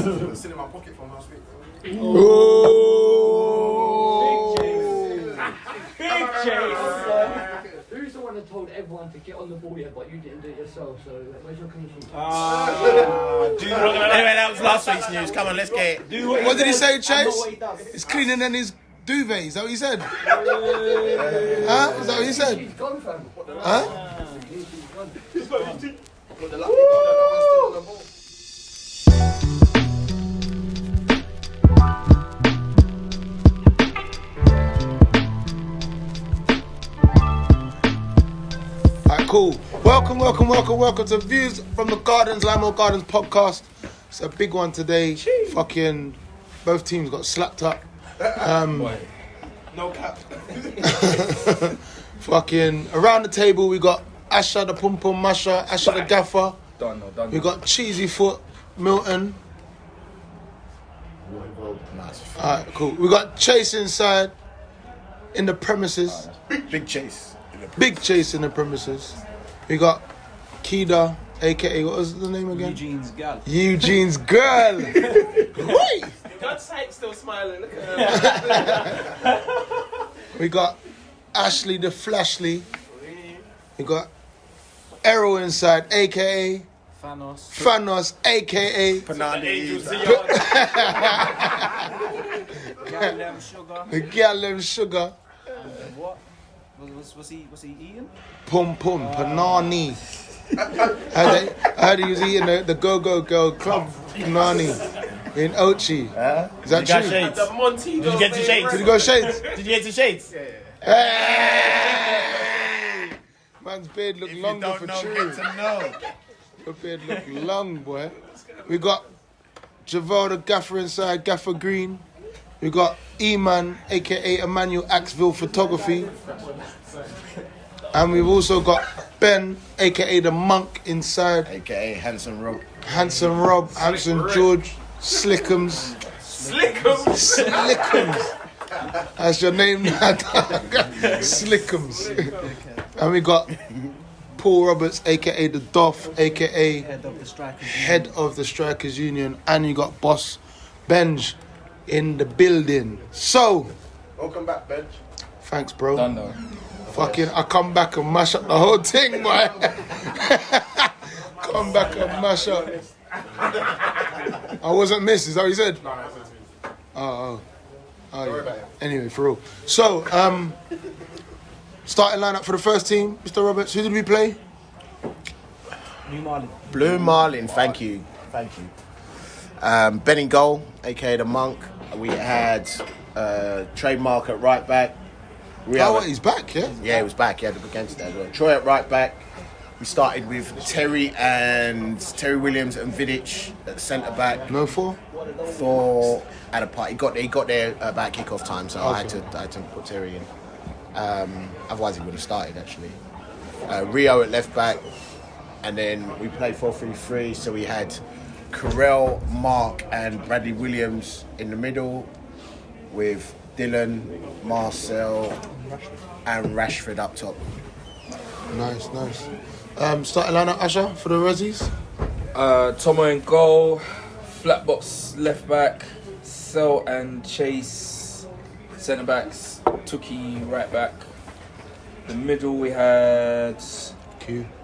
Still in my pocket from last week. Oh. Big chase. Who's the one that told everyone to get on the ball yet, but you didn't do it yourself? So where's your clean sheet? Anyway, that was last week's news. Come on, let's get it. What did he say, Chase? What he does. It's cleaner than his duvet. Is that what he said? Huh? Is that what he said? He's gone, fam. Huh? He's gone. But the lucky one, no one's still on the ball. Alright, cool. Welcome to Views from the Gardens, Lymore Gardens podcast. It's a big one today. Fucking both teams got slapped up. No cap. Fucking around the table we got Asha the Pum Pum Masher, Asha the Gaffer. Done. We got Cheesy Foot, Milton. Alright, cool. We got Chase inside in the premises. Big chase. Big Chase in the premises. We got Kida, aka what was the name again? Eugene's girl. Wait. God's sake, still smiling. Look at her. We got Ashley the Flashly. We got Errol inside, aka Thanos, aka Gallem Sugar. What? Was he eating? Pum Panani. I heard he was eating the Go-Go Girl Club Panani in Ochi. Is that true? Shades. The Monty. Did you get to Shades? Did you go Shades? Did you get to Shades? Hey! Man's beard look longer for true. Get to know. Your beard look long, boy. We got Javel the Gaffer inside, Gaffer Green. We got E-Man, aka Emmanuel Axville Photography. And we've also got Ben, aka the Monk inside. AKA Handsome Rob. Handsome Rob, Handsome George, Slickums. That's your name now. Slickums. And we got Paul Roberts, aka the Doff, aka Head of the Strikers Union. And you got Boss Benj in the building. So, Welcome back, Benj. thanks, bro. Done though. Fucking, I come back and mash up the whole thing, boy. Come back and mash up. I wasn't missed, is that what you said? No, it's Oh, Don't worry about it. anyway, for real. So, starting lineup for the first team, Mr. Roberts. Who did we play? Blue Marlin, thank you. Ben in goal, aka the Monk. We had Trademark at right back. He's back, yeah? Yeah, he was back. He had to against that as well. Troy at right back. We started with Terry Williams and Vidic at centre back. No four? Thor at a part. He got there about kick-off time, so I had to put Terry in. Otherwise, he would have started actually. Rio at left back, and then we played 4-3-3. So we had Carell, Mark, and Bradley Williams in the middle, with Dylan, Marcel, and Rashford up top. Nice. Starting lineup, Asha, for the Rezzies. Tomo in goal, Flatbox left back, Sel and Chase centre backs, Tuki right back. The middle we had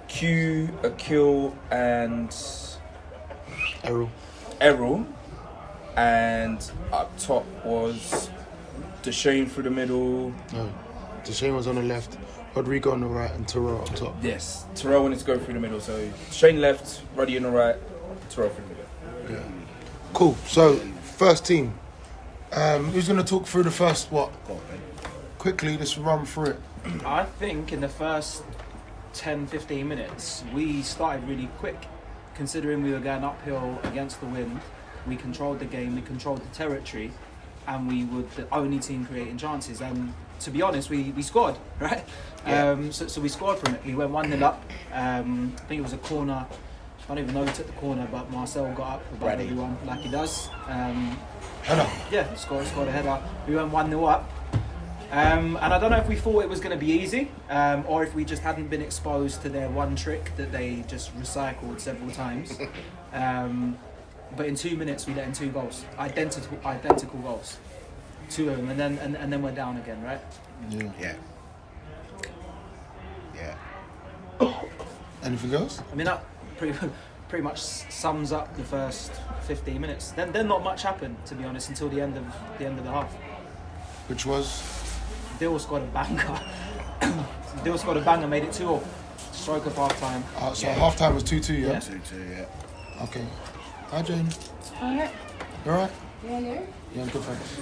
Q, Akil, and Errol. And up top was Deshane through the middle. No, Deshane was on the left, Rodrigo on the right, and Terrell up top. Yes, Terrell wanted to go through the middle, so Deshane left, Roddy on the right, Terrell through the middle. Yeah. Cool. So, first team. Who's going to talk through the first what? Quickly, let's run through it. I think in the first 10-15 minutes we started really quick, considering we were going uphill against the wind. We controlled the game, we controlled the territory, and we were the only team creating chances. And to be honest, we scored, right? Yeah. So we scored from it. We went 1-0 up. I think it was a corner. I don't even know who took the corner, but Marcel got up above everyone like he does. Header. Yeah, scored a header. We went 1-0 up. And I don't know if we thought it was going to be easy, or if we just hadn't been exposed to their one trick that they just recycled several times. But in 2 minutes, we let in 2 goals, identical goals, 2 of them, and then we're down again, right? Yeah. Anything else? I mean that pretty much sums up the first 15 minutes. Then not much happened, to be honest, until the end of the half. Which was? Dill scored a banger. Dill scored a banger, made it 2-2. Stroke of half time. So half time was 2-2, yeah? 2-2, yeah. Okay. Hi, Jane. Alright. You alright? Yeah, you? Yeah, I'm good, thanks.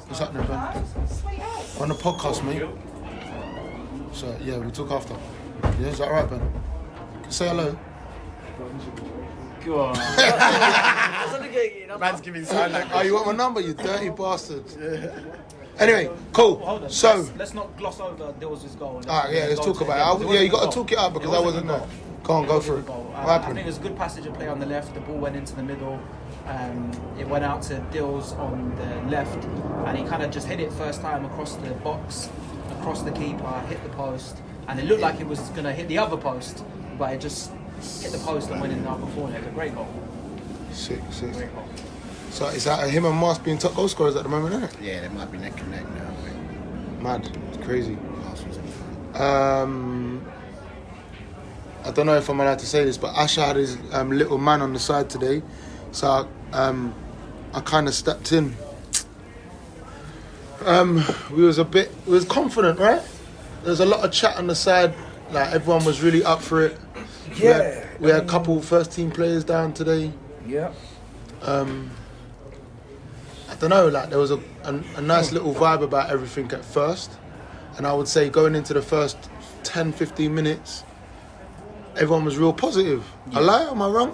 What's happening, Ben? We're on the podcast, mate. So, yeah, we'll talk after. Yeah, is that alright, Ben? Say hello. Go on. Man's giving sign language. Oh, you want my number, you dirty bastard. Anyway, cool. Hold on. So, let's not gloss over Dill's goal. alright, yeah, let's talk about it. Yeah, you got to talk it up because I wasn't there. Go on, go for it. What I happened? think it was a good passage of play on the left. The ball went into the middle. It went out to Dills on the left, and he kind of just hit it first time across the box, across the keeper, hit the post, and it looked like it was going to hit the other post, but it just hit the post and went in the upper corner. It was a great goal. Sick. Great goal. So, is that him and Mars being top goal scorers at the moment, isn't it? Yeah, they might be neck and neck now. Mad. It's crazy. Arsenal's in front. I don't know if I'm allowed to say this, but Asher had his little man on the side today, so I kind of stepped in. We was confident, right? There was a lot of chat on the side, like everyone was really up for it. Yeah. We had a couple first team players down today. Yeah. I don't know, like there was a nice little vibe about everything at first, and I would say going into the first 10-15 minutes, everyone was real positive. I lie? Am I wrong?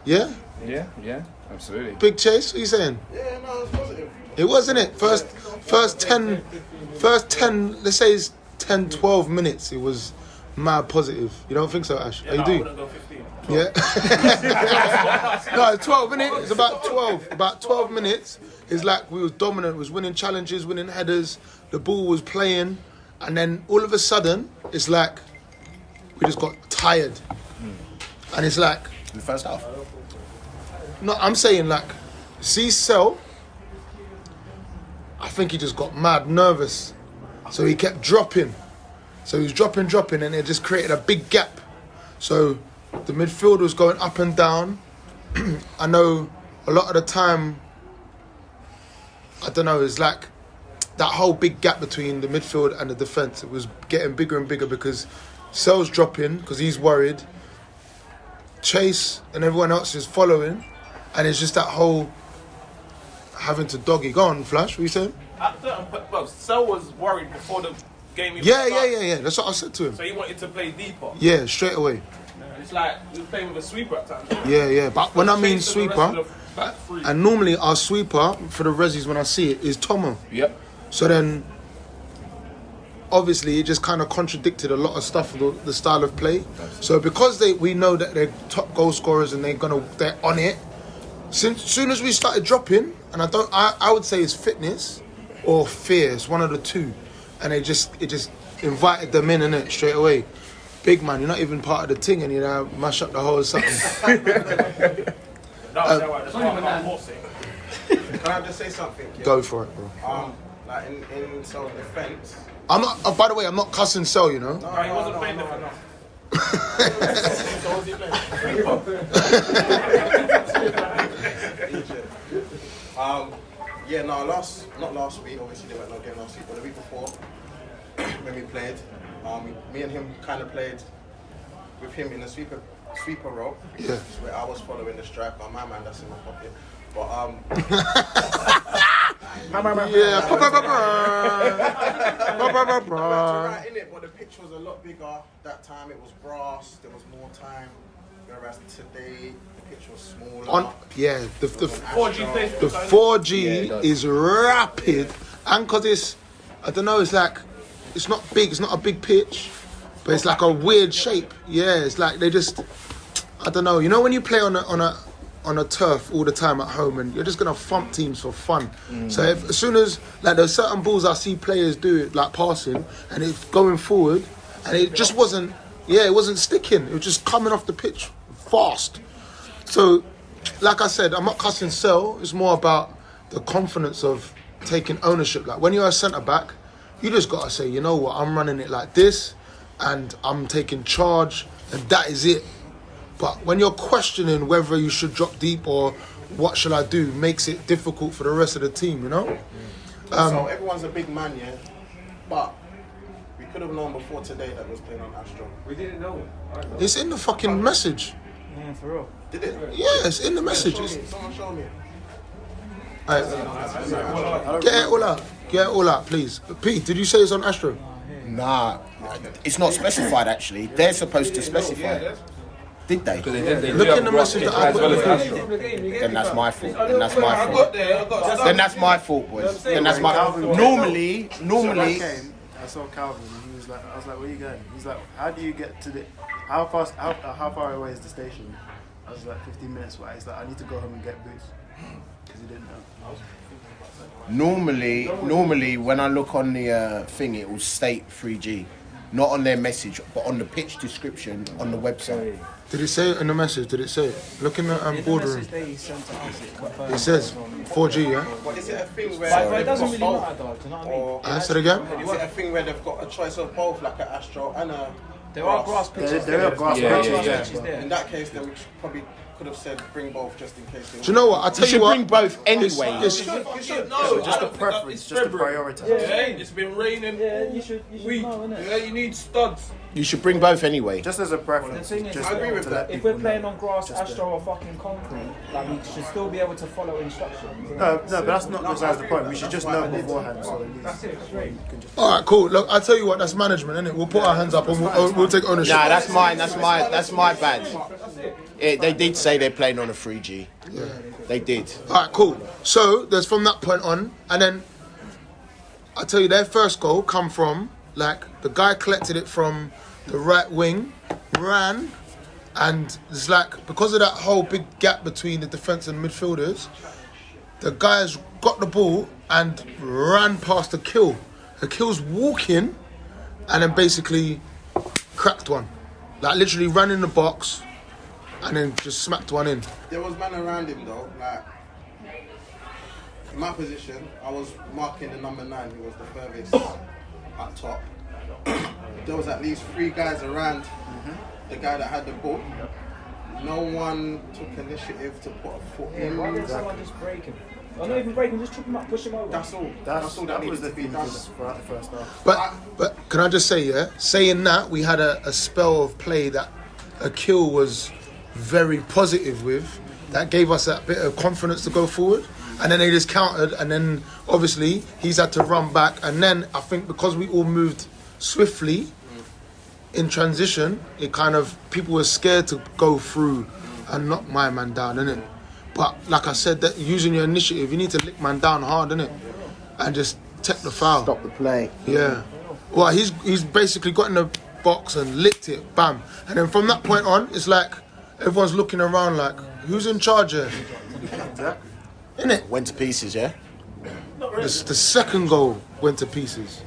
Yeah? Yeah, absolutely. Big Chase, what are you saying? Yeah, no, it's positive. It was, isn't it? First 10, let's say it's 10, 12 minutes, it was mad positive. You don't think so, Ash? Yeah, you no, do? I wouldn't go 15. Yeah. No, 12 minutes. It's about 12. About 12 minutes. It's like we was dominant. Was winning challenges, winning headers. The ball was playing, and then all of a sudden, it's like we just got tired. And it's like, In the first half. no, I'm saying like, see Cell. I think he just got mad nervous, so he kept dropping. So he was dropping, and it just created a big gap. So the midfield was going up and down. I know a lot of the time, I don't know, it's like that whole big gap between the midfield and the defence. It was getting bigger and bigger because Cell's dropping because he's worried. Chase and everyone else is following, and it's just that whole having to doggy. Go on, Flash, what are you saying? Well, Cell was worried before the game even Yeah. started. That's what I said to him. So he wanted to play deeper. Yeah, straight away. And it's like he was playing with a sweeper at times. Yeah. But when I mean Chase and the rest sweeper, of the back three. and normally our sweeper for the resis when I see it is Tomo. Yep. So then, obviously, it just kind of contradicted a lot of stuff, the style of play. So because we know that they're top goal scorers and they're on it. Soon as we started dropping, and I would say it's fitness or fear. It's one of the two, and it just invited them in it straight away. Big man, you're not even part of the thing, and you know mash up the whole something. That's why I'm forcing. Can I just say something? Yeah? Go for it, bro. Like in Cell's defence. I'm not. By the way, I'm not cussing Cell, you know. No, he wasn't playing there enough. So was he playing? Yeah, no, not last week, obviously there were no game last week, but the week before, when we played, me and him kind of played with him in a sweeper role, Yeah. where I was following the striker, my man, that's in my pocket, but Yeah. right in it, but the pitch was a lot bigger that time, it was brass, there was more time, whereas today, the pitch was smaller. The 4G plays The 4G is rapid, and because it's, I don't know, it's like, it's not big, it's not a big pitch, but it's like a weird shape. Yeah, it's like they just, I don't know. You know when you play on a turf all the time at home, and you're just gonna thump teams for fun. So as soon as like there's certain balls I see players do it like passing, and it's going forward, and it just wasn't, it wasn't sticking. It was just coming off the pitch fast. So, like I said, I'm not cussing Sell. It's more about the confidence of taking ownership. Like when you're a centre back, you just gotta say, you know what, I'm running it like this, and I'm taking charge, and that is it. But when you're questioning whether you should drop deep or what should I do, makes it difficult for the rest of the team, you know? So everyone's a big man, yeah? But we could have known before today that was playing on Astro. We didn't know. It's in the fucking message. Yeah, for real. Did it? Yeah, it's in the message. Someone show me. Alright. Get it all out. Get it all out, please. Pete, did you say it's on Astro? Nah, it's not specified actually. They're supposed to specify. Did they? Look in the message that I put in the Then that's my fault. Then that's my fault. Then that's my fault, boys. Then that's my. Normally. I saw Calvin and he was like, I was like, where are you going? He's like, how do you get to the, how far away is the station? I was like, 15 minutes away. He's like, I need to go home and get boots. Because he didn't know. Normally, when I look on the thing, it will state 3G, not on their message, but on the pitch description on the website. Did it say it in the message? Did it say it? Look in the In the boardroom. message they sent to us, it confirmed It says 4G, yeah? But is it a thing where But it they've doesn't got really both? matter though, do you know what I mean? Or I said again? is it a thing where they've got a choice of both, like an Astro and a There are grass pitches. There are grass pitches, there. In that case, then we probably could have said bring both just in case. Do you know what? I tell You you should what. bring both anyway. It's- No, just a preference, just a priority. Yeah, it's been raining all You should week. know, innit? Yeah, you need studs. You should bring both anyway. Just as a preference. The thing is, just I agree with to that. let If we're people playing know. on grass, Just Astro or fucking concrete, like we should still be able to follow instructions. No, but that's not besides the point. We should just know beforehand. So at least That's it, straight. All right, cool. Look, I tell you what, that's management, innit? We'll put our hands up and we'll take ownership. Nah, that's mine. That's my bad. They did say they're playing on a 3G. Yeah. They did. All right, cool. So there's from that point on, and then I tell you, their first goal come from like the guy collected it from the right wing, ran, and it's like because of that whole big gap between the defense and midfielders, the guy's got the ball and ran past the kill. The kill's walking, and then basically cracked one, like literally ran in the box, and then just smacked one in. There was man around him though, like in my position, I was marking the number 9 who was the furthest up top. There was at least 3 guys around the guy that had the ball. No one took initiative to put a foot in. Why did someone just break him? Or not even break him, just chop him up, push him over. That's all. That's all that that was needed the to be thing done. throughout the first half. But can I just say, yeah, saying that, we had a spell of play that Akil was very positive with, that gave us that bit of confidence to go forward. And then they just countered, and then obviously he's had to run back. And then I think because we all moved swiftly in transition, it kind of, people were scared to go through and knock my man down, innit? But like I said, that using your initiative, you need to lick man down hard, innit? And just take the foul. Stop the play. Yeah. Well, he's basically got in the box and licked it, bam. And then from that point on, it's like everyone's looking around like, who's in charge here? Innit? Went to pieces, yeah? The second goal went to pieces.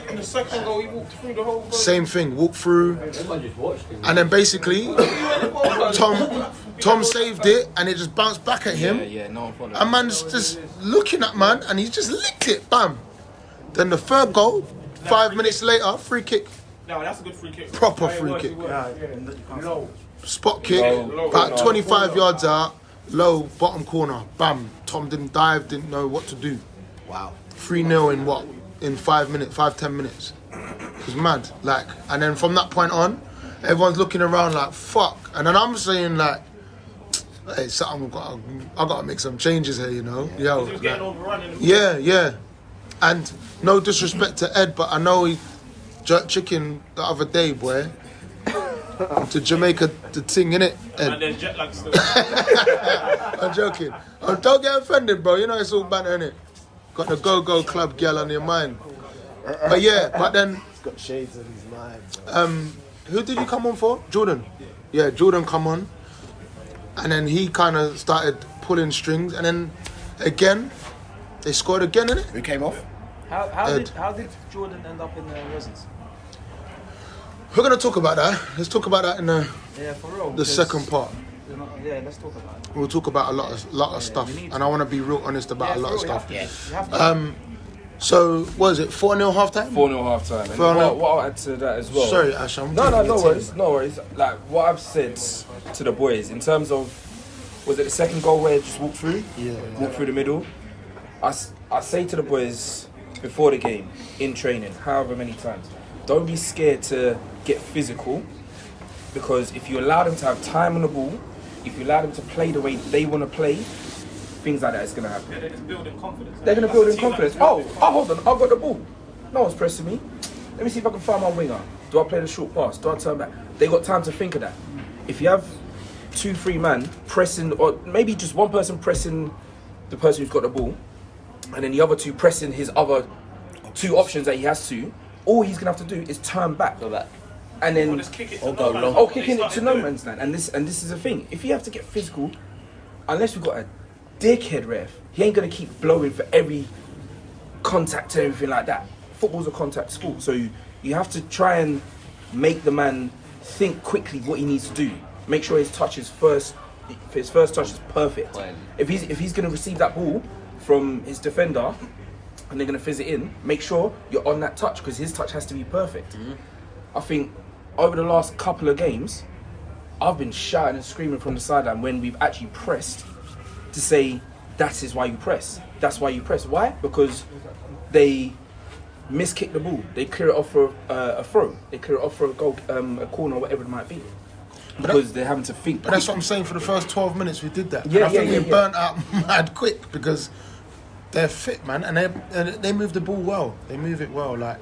In the second goal, he walked through the whole. Same thing, walk through. Everyone just watched him. And then basically, Tom saved it and it just bounced back at him. Yeah, no one followed. And man's just looking at man and he just licked it, bam. Then the third goal, 5 minutes later, free kick. No, that's a good free kick. Proper free kick. No. Spot kick, about 25 yards out, low, bottom corner, bam. Tom didn't dive, didn't know what to do. Wow. 3-0 in what? In 5-10 minutes. It was mad. Like, and then from that point on, everyone's looking around like, fuck. And then I'm saying like, hey, something, I gotta make some changes here, you know? Yo, He was getting overrun in the yeah. And no disrespect to Ed, but I know he jerked chicken the other day, boy. To Jamaica, the thing, innit, Ed? and there's jet lag still. I'm joking. Oh, don't get offended, bro. You know it's all banter, innit? Got the go-go club girl on your mind. But yeah, but then... He's got shades on his mind. Who did you come on for? Jordan. Yeah, Jordan come on. And then he kind of started pulling strings. And then again, they scored again, innit? Who came off? How did Jordan end up in the Residence? We're going to talk about that. Let's talk about that in Yeah, for real. the second part. Yeah, let's talk about it. We'll talk about a lot of stuff, we need and I want to be real honest about a lot of stuff. You have to. So, what is it? 4-0 half time? 4-0 half time. And 4-0. what I'll add to that as well. Sorry, Ash. I'm No taking your worries, team. no worries. Like what I've said to the boys in terms of, was it the second goal where it just walked through? Yeah. Walked through the middle. I say to the boys before the game, in training, however many times, don't be scared to get physical, because if you allow them to have time on the ball, if you allow them to play the way they want to play, things like that is going to happen. They're just building confidence. They're going to build in confidence. Oh, hold on, I've got the ball. No one's pressing me. Let me see if I can find my winger. Do I play the short pass? Do I turn back? They got time to think of that. If you have 2-3 man pressing, or maybe just one person pressing the person who's got the ball, and then the other two pressing his other two options that he has to, all he's going to have to do is turn back. Go back. And then, Just kick it to no man's land. oh, kicking it to no man's land. And this is the thing. If you have to get physical, unless we've got a dickhead ref, he ain't going to keep blowing for every contact and everything like that. Football's a contact sport, so you have to try and make the man think quickly what he needs to do. Make sure his touch is his first touch is perfect. If he's going to receive that ball from his defender and they're going to fizz it in, make sure you're on that touch, because his touch has to be perfect. I think over the last couple of games, I've been shouting and screaming from the sideline when we've actually pressed to say, that is why you press. That's why you press. Why? Because they miskick the ball. They clear it off for a throw. They clear it off for a goal, a corner, whatever it might be. Because they're having to think. But that's what I'm saying. For the first 12 minutes, we did that. Yeah, and I think we yeah. burnt out mad quick because they're fit, man, and they move the ball well. They move it well, like.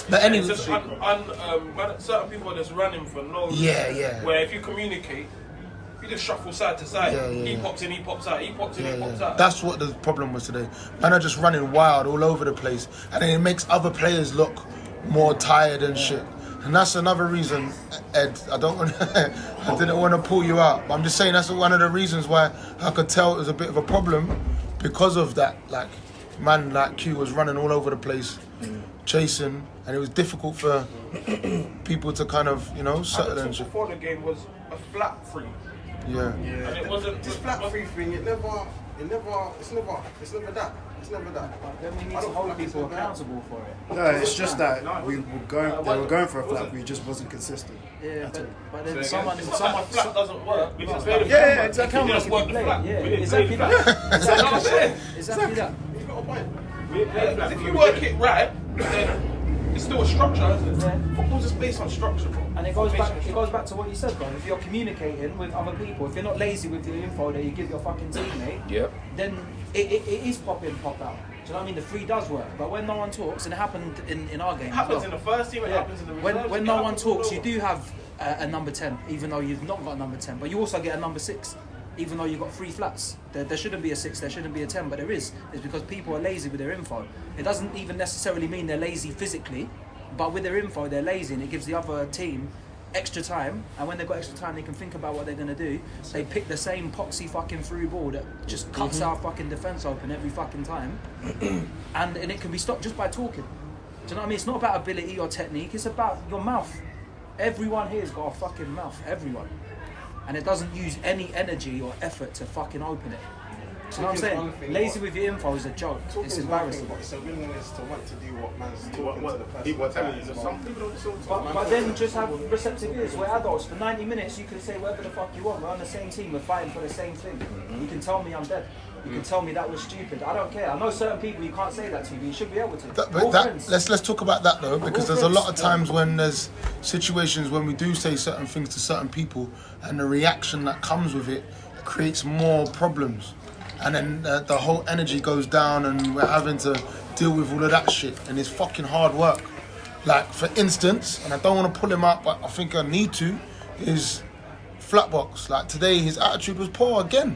But anyway, It's just certain people are just running for no reason. Yeah. Where if you communicate, you just shuffle side to side. Yeah, He pops in, he pops out. He pops in, he pops out. That's what the problem was today. Man are just running wild all over the place, and then it makes other players look more tired and shit. And that's another reason, Ed. I didn't want to pull you out, but I'm just saying that's one of the reasons why I could tell it was a bit of a problem because of that. Like, man, like Q was running all over the place, chasing, and it was difficult for people to kind of, settle and shit. Before the game was a flat free. Yeah. And it wasn't This flat free thing, it's never that. It's never that. But then we need I to don't hold feel like it's people never that. accountable for it. No, it's just that they were going for a flat, but it just wasn't consistent. Yeah, but then It's someone, not like the flat doesn't work. We just played the Yeah, flat. exactly. We just worked the flat. Yeah, We didn't exactly play the flat. that. That's what I'm saying. Exactly that. You got a point. We didn't play the flat. If you work it right, then it's still a structure, isn't it? Yeah. Football's just based on structure, bro. And it goes back to what you said, bro. If you're communicating with other people, if you're not lazy with the info that you give your fucking teammate, then it is pop in, pop out. Do you know what I mean? The free does work, but when no one talks, and it happened in our game. It happens as in well. the first team, it happens in the reserves. When it no one happens all talks, you over. do have a number 10, even though you've not got a number 10, but you also get a number 6, even though you've got 3 flats. There shouldn't be a 6, there shouldn't be a 10, but there is. It's because people are lazy with their info. It doesn't even necessarily mean they're lazy physically, but with their info, they're lazy, and it gives the other team extra time, and when they've got extra time, they can think about what they're going to do. They pick the same poxy fucking through ball that just cuts our fucking defence open every fucking time, and it can be stopped just by talking. Do you know what I mean? It's not about ability or technique, it's about your mouth. Everyone here's got a fucking mouth, everyone. And it doesn't use any energy or effort to fucking open it. Do you know what I'm saying? Lazy with your info is a joke. It's embarrassing. It's a willingness to want to do what man's talking to the person. People are telling you, some people don't still talk. But then just have receptive ears. We're adults. For 90 minutes, you can say whatever the fuck you want. We're on the same team. We're fighting for the same thing. You can tell me I'm dead. You can tell me that was stupid. I don't care. I know certain people you can't say that to. But you should be able to. We're all friends. Let's talk about that though, because there's a lot of times when there's situations when we do say certain things to certain people, and the reaction that comes with it creates more problems. And then the whole energy goes down, and we're having to deal with all of that shit, and it's fucking hard work. Like, for instance, and I don't want to pull him up, but I think I need to, is Flatbox. Like, today his attitude was poor again.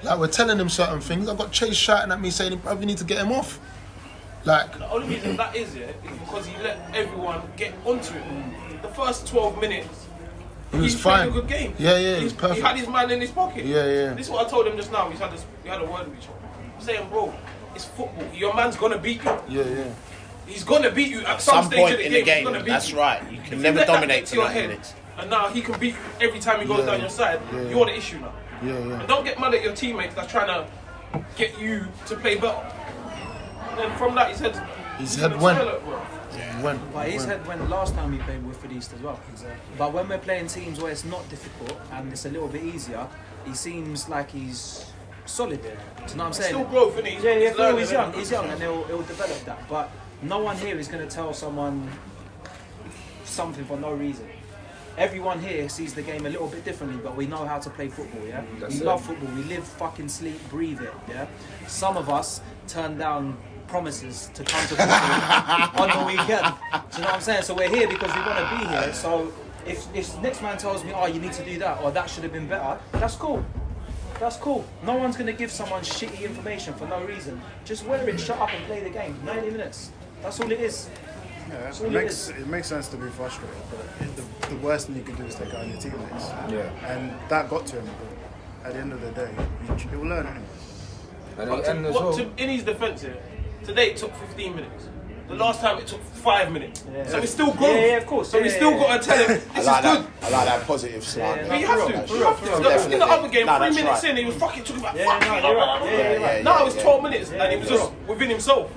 Like, we're telling him certain things. I've got Chase shouting at me saying, bro, you need to get him off. Like, The only reason that is because he let everyone get onto it. The first 12 minutes, he was played fine. a good game. Yeah, he was perfect. He had his man in his pocket. Yeah. This is what I told him just now. We had a word with each other. I'm saying, bro, it's football. Your man's gonna beat you. Yeah. He's gonna beat you at some stage point of the in game. the game. He's gonna beat That's you. right. You If can you never let that dominate get for your 90 head minutes. and now he can beat you every time he goes down your side, you're the issue now. And don't get mad at your teammates that's trying to get you to play better. And then from that, his head went. But his head went last time he played with Fadista as well. Exactly. But when we're playing teams where it's not difficult and it's a little bit easier, he seems like he's solid. Do you know what I'm saying? Still growth, isn't he? He's young and he'll develop that. But no one here is going to tell someone something for no reason. Everyone here sees the game a little bit differently, but we know how to play football, yeah? We love football, we live, fucking sleep, breathe it, yeah? Some of us turn down promises to come to football on the weekend. Do you know what I'm saying? So we're here because we want to be here. So if next man tells me, oh, you need to do that, or that should have been better, that's cool. That's cool. No one's going to give someone shitty information for no reason. Just wear it, shut up and play the game. 90 minutes. That's all it is. Yeah, it makes sense to be frustrated, but the worst thing you can do is take out your teammates. Yeah. And that got to him, but at the end of the day, he will learn anyway. In his defence here, today it took 15 minutes. The last time it took 5 minutes. Yeah. So it's still growth. Yeah, of course. So we still got to tell him, this is good. I like that positive slant. But you have to. In the other game, 3 minutes in, he was fucking talking about Now it's 12 minutes and he was just within himself.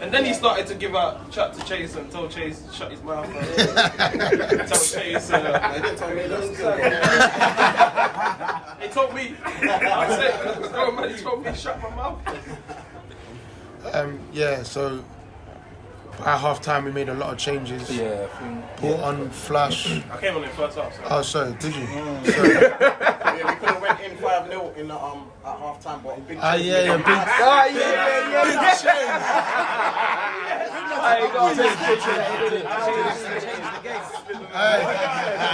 And then he started to give out chat to Chase and told Chase to shut his mouth. Tell Chase. He didn't tell me. He told me. I said, he told me to shut my mouth. So at half time we made a lot of changes. Yeah. Put on Flash. I came on in first half. Oh, sorry, did you? We could have went in 5-0 in the at half time, but big change. Big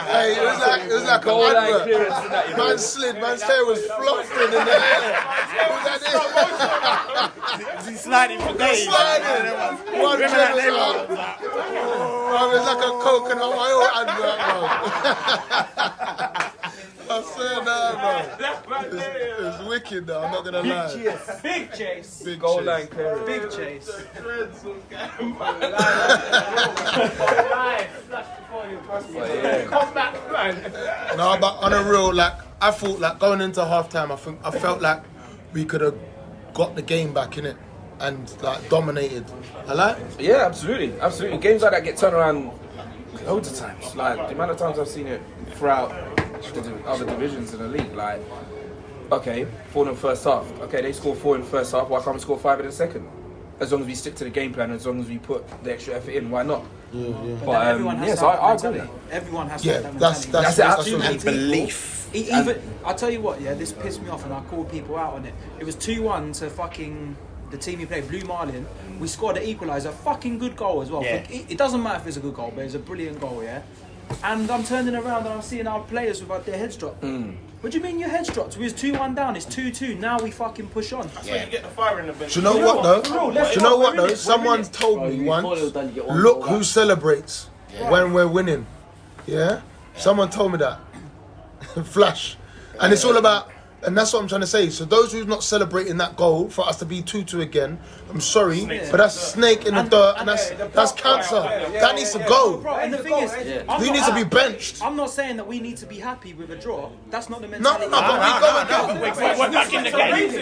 Hey, it was like a advert. Man slid, man's hair was fluffing in the air. Was that it? Was he sliding for days? One check was out. It was like a coconut oil advert, bro. I swear that, bro. It's wicked, though. I'm not gonna lie. Big Chase. Big Goal chase. line clearance. Big Chase. Come back, man. No, but on a real, like, I thought, like, going into halftime, I felt like we could have got the game back in it and like dominated. Yeah, absolutely. Games like that get turned around loads of times. Like the amount of times I've seen it throughout the other divisions in the league. Like, okay, 4 in the first half. Okay, they score 4 in the first half. Why can't we score 5 in the second? As long as we stick to the game plan, as long as we put the extra effort in, why not? But everyone has to have that mentality. Everyone has to have that mentality. That's absolutely and belief. I'll tell you what, this pissed me off and I called people out on it. It was 2-1 to fucking the team you played, Blue Marlin. We scored an equaliser, fucking good goal as well. Yeah. It doesn't matter if it's a good goal, but it's a brilliant goal, yeah? And I'm turning around and I'm seeing our players with their heads dropped. What do you mean your head's dropped? We was 2-1 down, it's 2-2, now we fucking push on. That's when you get the fire in the bench. Do you know what though? Someone told me once, look who celebrates when we're winning. Yeah? Someone told me that. Flash. And it's all about, and that's what I'm trying to say. So those who's not celebrating that goal for us to be 2-2 again, I'm sorry, but that's snake in the dirt and that's cancer. That needs to go. And the thing is, He needs to be benched. I'm not saying that we need to be happy with a draw. That's not the mentality. No, but we go again. We're back in the game.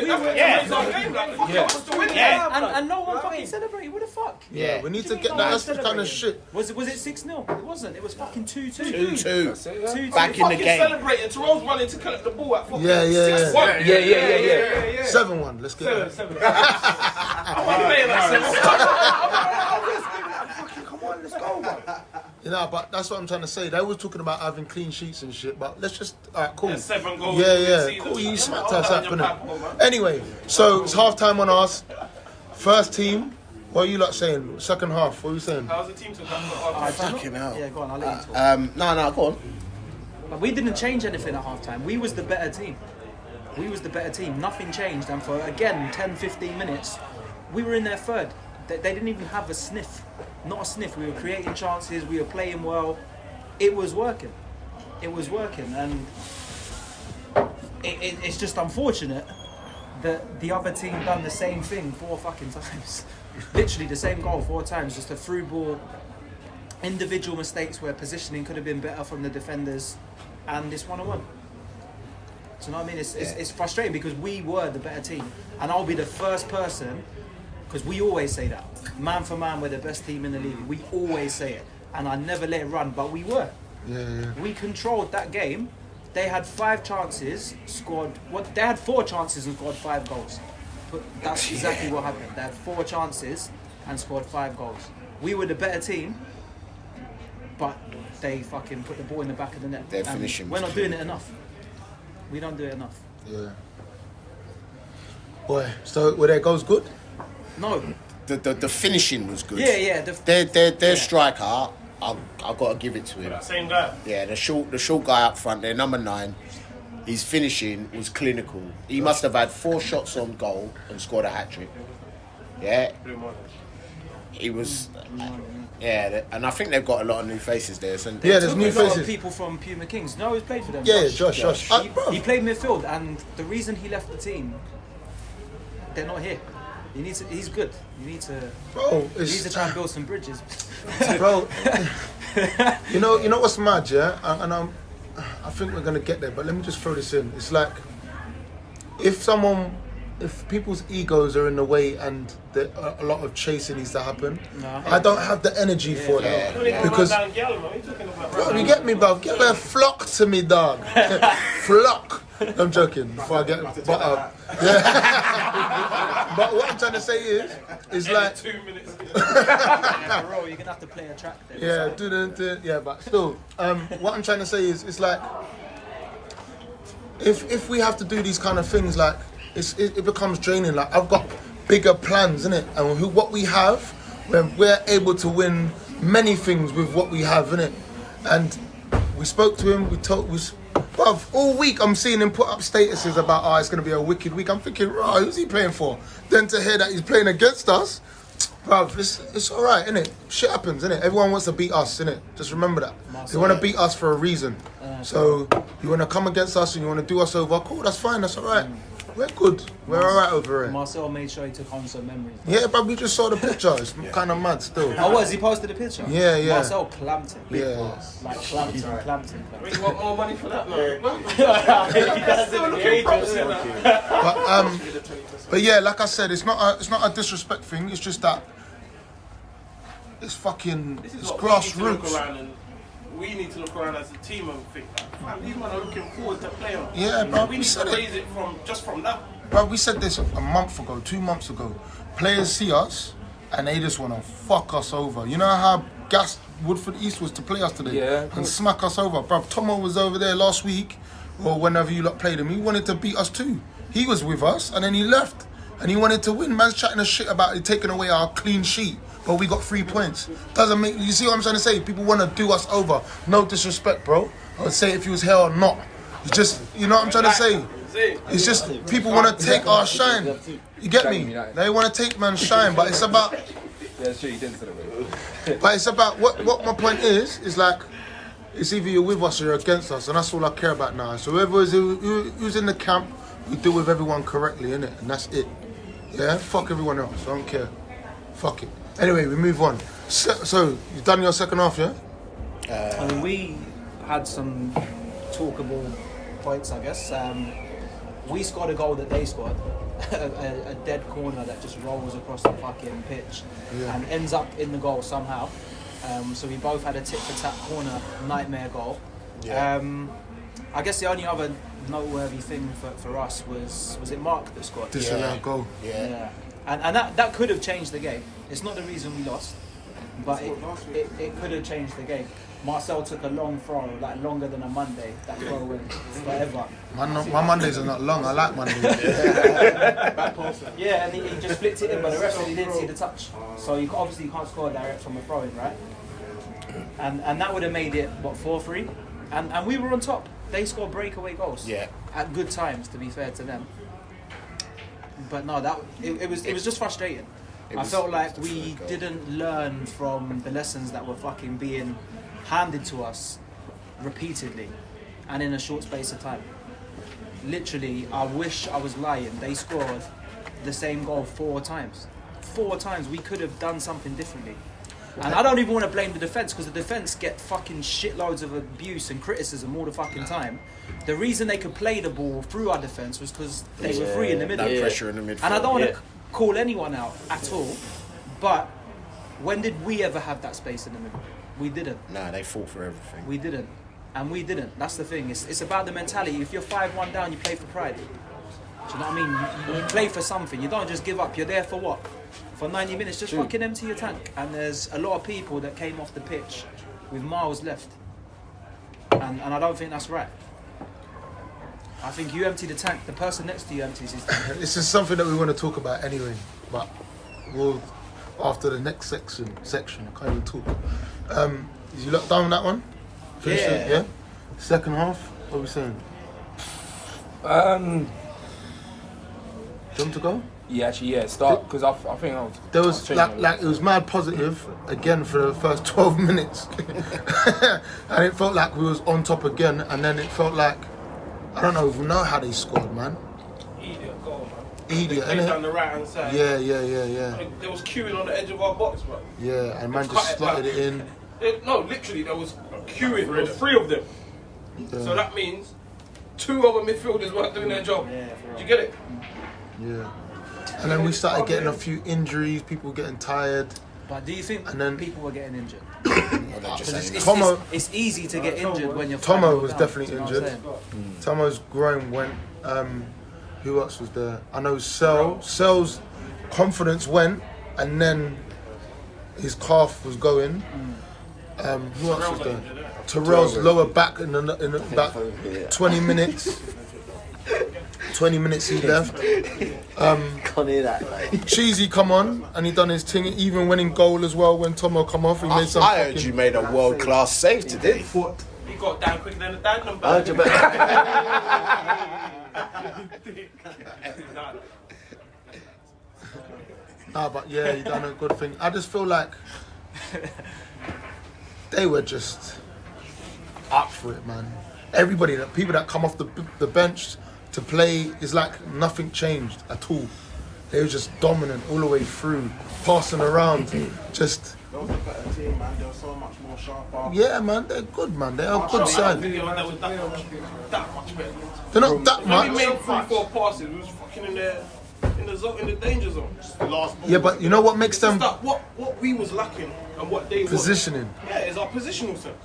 And no one fucking celebrated. What the fuck? Yeah, we need to get that. That's the kind of shit. Was it 6-0? It wasn't. It was fucking 2-2. 2-2. Back in the game. Celebrating. Terone's running to collect the ball at fucking 6-1. Yeah. 7-1. Let's get it. 7. I want to play like 7. Come on, let's go, man. You know, but that's what I'm trying to say. They were talking about having clean sheets and shit, but let's just, alright, cool. 7 goals. Yeah, cool. You smacked us up, innit? Anyway, so it's half time on us. First team. What are you lot saying? Second half. What are you saying? How's the team to come? Fucking hell. Yeah, go on. I'll let you talk. No, go on. But we didn't change anything at half time. We was the better team. Nothing changed. And for, again, 10-15 minutes, we were in their third. They didn't even have a sniff. Not a sniff. We were creating chances. We were playing well. It was working. And it's just unfortunate that the other team done the same thing 4 fucking times. Literally the same goal 4 times. Just a through ball. individual mistakes where positioning could have been better from the defenders, and it's 1-1. Do you know what I mean? It's frustrating because we were the better team, and I'll be the first person, because we always say that, man for man, we're the best team in the league. We always say it, and I never let it run, but we were. Yeah. We controlled that game. They had 5 chances, they had 4 chances and scored 5 goals. But that's exactly what happened. They had 4 chances and scored 5 goals. We were the better team, but they fucking put the ball in the back of the net. Their finishing We're was not doing it enough. We don't do it enough. Yeah. Boy, so were their goals good? No. The finishing was good. Yeah. Their striker, I've got to give it to him. That same guy. Yeah, the short guy up front there, number 9. His finishing was clinical. He must have had 4 shots on goal and scored a hat-trick. Yeah. He was... Yeah, and I think they've got a lot of new faces there. So Yeah, there's new a lot faces. of people from Puma Kings. No, he's played for them. Yeah, Josh. He played midfield, and the reason he left the team, they're not here. He's good. You need to. Bro, You need to try and build some bridges. bro. you know what's mad, yeah? I think we're gonna get there, but let me just throw this in. It's like if people's egos are in the way and a lot of chasing needs to happen, I don't have the energy for that. Because bro, you get me, bro. Get a flock to me, dog. Flock. I'm joking. Before I get but but what I'm trying to say is like 2 minutes. Bro, you're gonna have to play a track there. Yeah, but still, what I'm trying to say is, it's like if we have to do these kind of things, like it becomes draining. Like I've got bigger plans, innit? And what we have, when we're able to win many things with what we have, innit? And we spoke to him. Bruv, all week I'm seeing him put up statuses about, it's going to be a wicked week. I'm thinking, who's he playing for? Then to hear that he's playing against us, bruv, it's all right, innit? Shit happens, innit? Everyone wants to beat us, innit? Just remember that. They want to beat us for a reason. So you want to come against us and you want to do us over, cool, that's fine, that's all right. We're good. We're all right over here. Marcel made sure he took home some memories. Yeah, but we just saw the picture. It's kind of mad still. Oh, what? Has he posted a picture? Yeah. Marcel clamped him. Yeah. Like clamped him. We want more money for that, man. But yeah, like I said, it's not a disrespect thing. It's just that it's fucking it's grassroots. We need to look around as a team and think, man, these men are looking forward to playing. Yeah, bro, we need to raise it from that. Bro, we said this a month ago, 2 months ago. Players see us and they just want to fuck us over. You know how gassed Woodford East was to play us today? And smack us over. Bro, Tomo was over there last week, or whenever you lot played him. He wanted to beat us too. He was with us and then he left. And he wanted to win. Man's chatting a shit about it taking away our clean sheet. But we got 3 points. Doesn't make... You see what I'm trying to say? People want to do us over. No disrespect, bro. I would say if he was here or not. It's just... You know what I'm trying to say? It's just people want to take our shine. You get me? They want to take man's shine. But it's about... But it's about... What my point is like... It's either you're with us or you're against us. And that's all I care about now. So who's in the camp, we deal with everyone correctly, innit? And that's it. Yeah? Fuck everyone else. I don't care. Fuck it. Anyway, we move on. So you've done your second half, yeah? I mean, we had some talkable points, I guess. We scored a goal that they scored, a dead corner that just rolls across the fucking pitch and ends up in the goal somehow. So we both had a tit-for-tat corner nightmare goal. Yeah. I guess the only other noteworthy thing for us was it Mark that scored? Disallowed goal. Yeah. And that could have changed the game. It's not the reason we lost, but it could have changed the game. Marcel took a long throw, like longer than a Monday. That throw went forever. My Mondays are not long. I like Mondays. Yeah, and he just flicked it in, but the rest of it he didn't see the touch. So you can't score direct from a throw-in, right? And that would have made it 4-3, and we were on top. They scored breakaway goals. Yeah. At good times, to be fair to them. But no, it was just frustrating. I felt like we didn't learn from the lessons that were fucking being handed to us repeatedly and in a short space of time. Literally, I wish I was lying. They scored the same goal 4 times. 4 times. We could have done something differently. And I don't even want to blame the defence because the defence get fucking shitloads of abuse and criticism all the fucking time. The reason they could play the ball through our defence was because they were free in the middle. No pressure in the midfield. And I don't want to call anyone out at all, but when did we ever have that space in the middle? We didn't. Nah, they fought for everything. We didn't. And we didn't. That's the thing. It's about the mentality. If you're 5-1 down, you play for pride. Do you know what I mean? You play for something. You don't just give up. You're there for what? For 90 minutes, just fucking empty your tank. And there's a lot of people that came off the pitch with miles left. And I don't think that's right. I think you empty the tank, the person next to you empties his tank. This is something that we want to talk about anyway, but we'll, after the next section, I can't even talk. You look done with that one? Finish it, yeah? Second half, what are we saying? Do you want to go? Yeah, actually, start, because I think I was... There was, like, it was mad positive, again, for the first 12 minutes. And it felt like we was on top again, and then it felt like, I don't even know how they scored, man. Idiot goal, man. Idiot, They innit? down the right hand side. Yeah. There was queuing on the edge of our box, bro. Yeah, and man just slotted it in. No, literally, there was queuing. There was 3 of them. Yeah. So that means 2 other midfielders weren't doing their job. Did you get it? Yeah. And then we started getting a few injuries, people getting tired. But do you think people were getting injured? It's easy to get injured when you're... Tomo was definitely injured. Tomo's groin went. Who else was there? I know Cell's confidence went, and then his calf was going. Who else was there? Terrell's lower back in about 20 minutes. 20 minutes he left. Can't hear that. Like. Cheesy come on, and he done his thing. Even winning goal as well when Tomo come off. He made some. I heard you made a world class save today. He got down quicker than a dad number. Nah, but yeah, he done a good thing. I just feel like they were just up for it, man. Everybody, the people that come off the bench to play, is like nothing changed at all. They were just dominant all the way through, passing around, just. They was a better team, man. They were so much more sharper. Yeah, man, they're good, man. They're a good side. They were that much better. They're not that When we much. made 3-4 passes, we was fucking in the zone, in the danger zone. Just the last ball. Yeah, but you know what makes them what we was lacking and what they positioning. Yeah, it's our positional sense.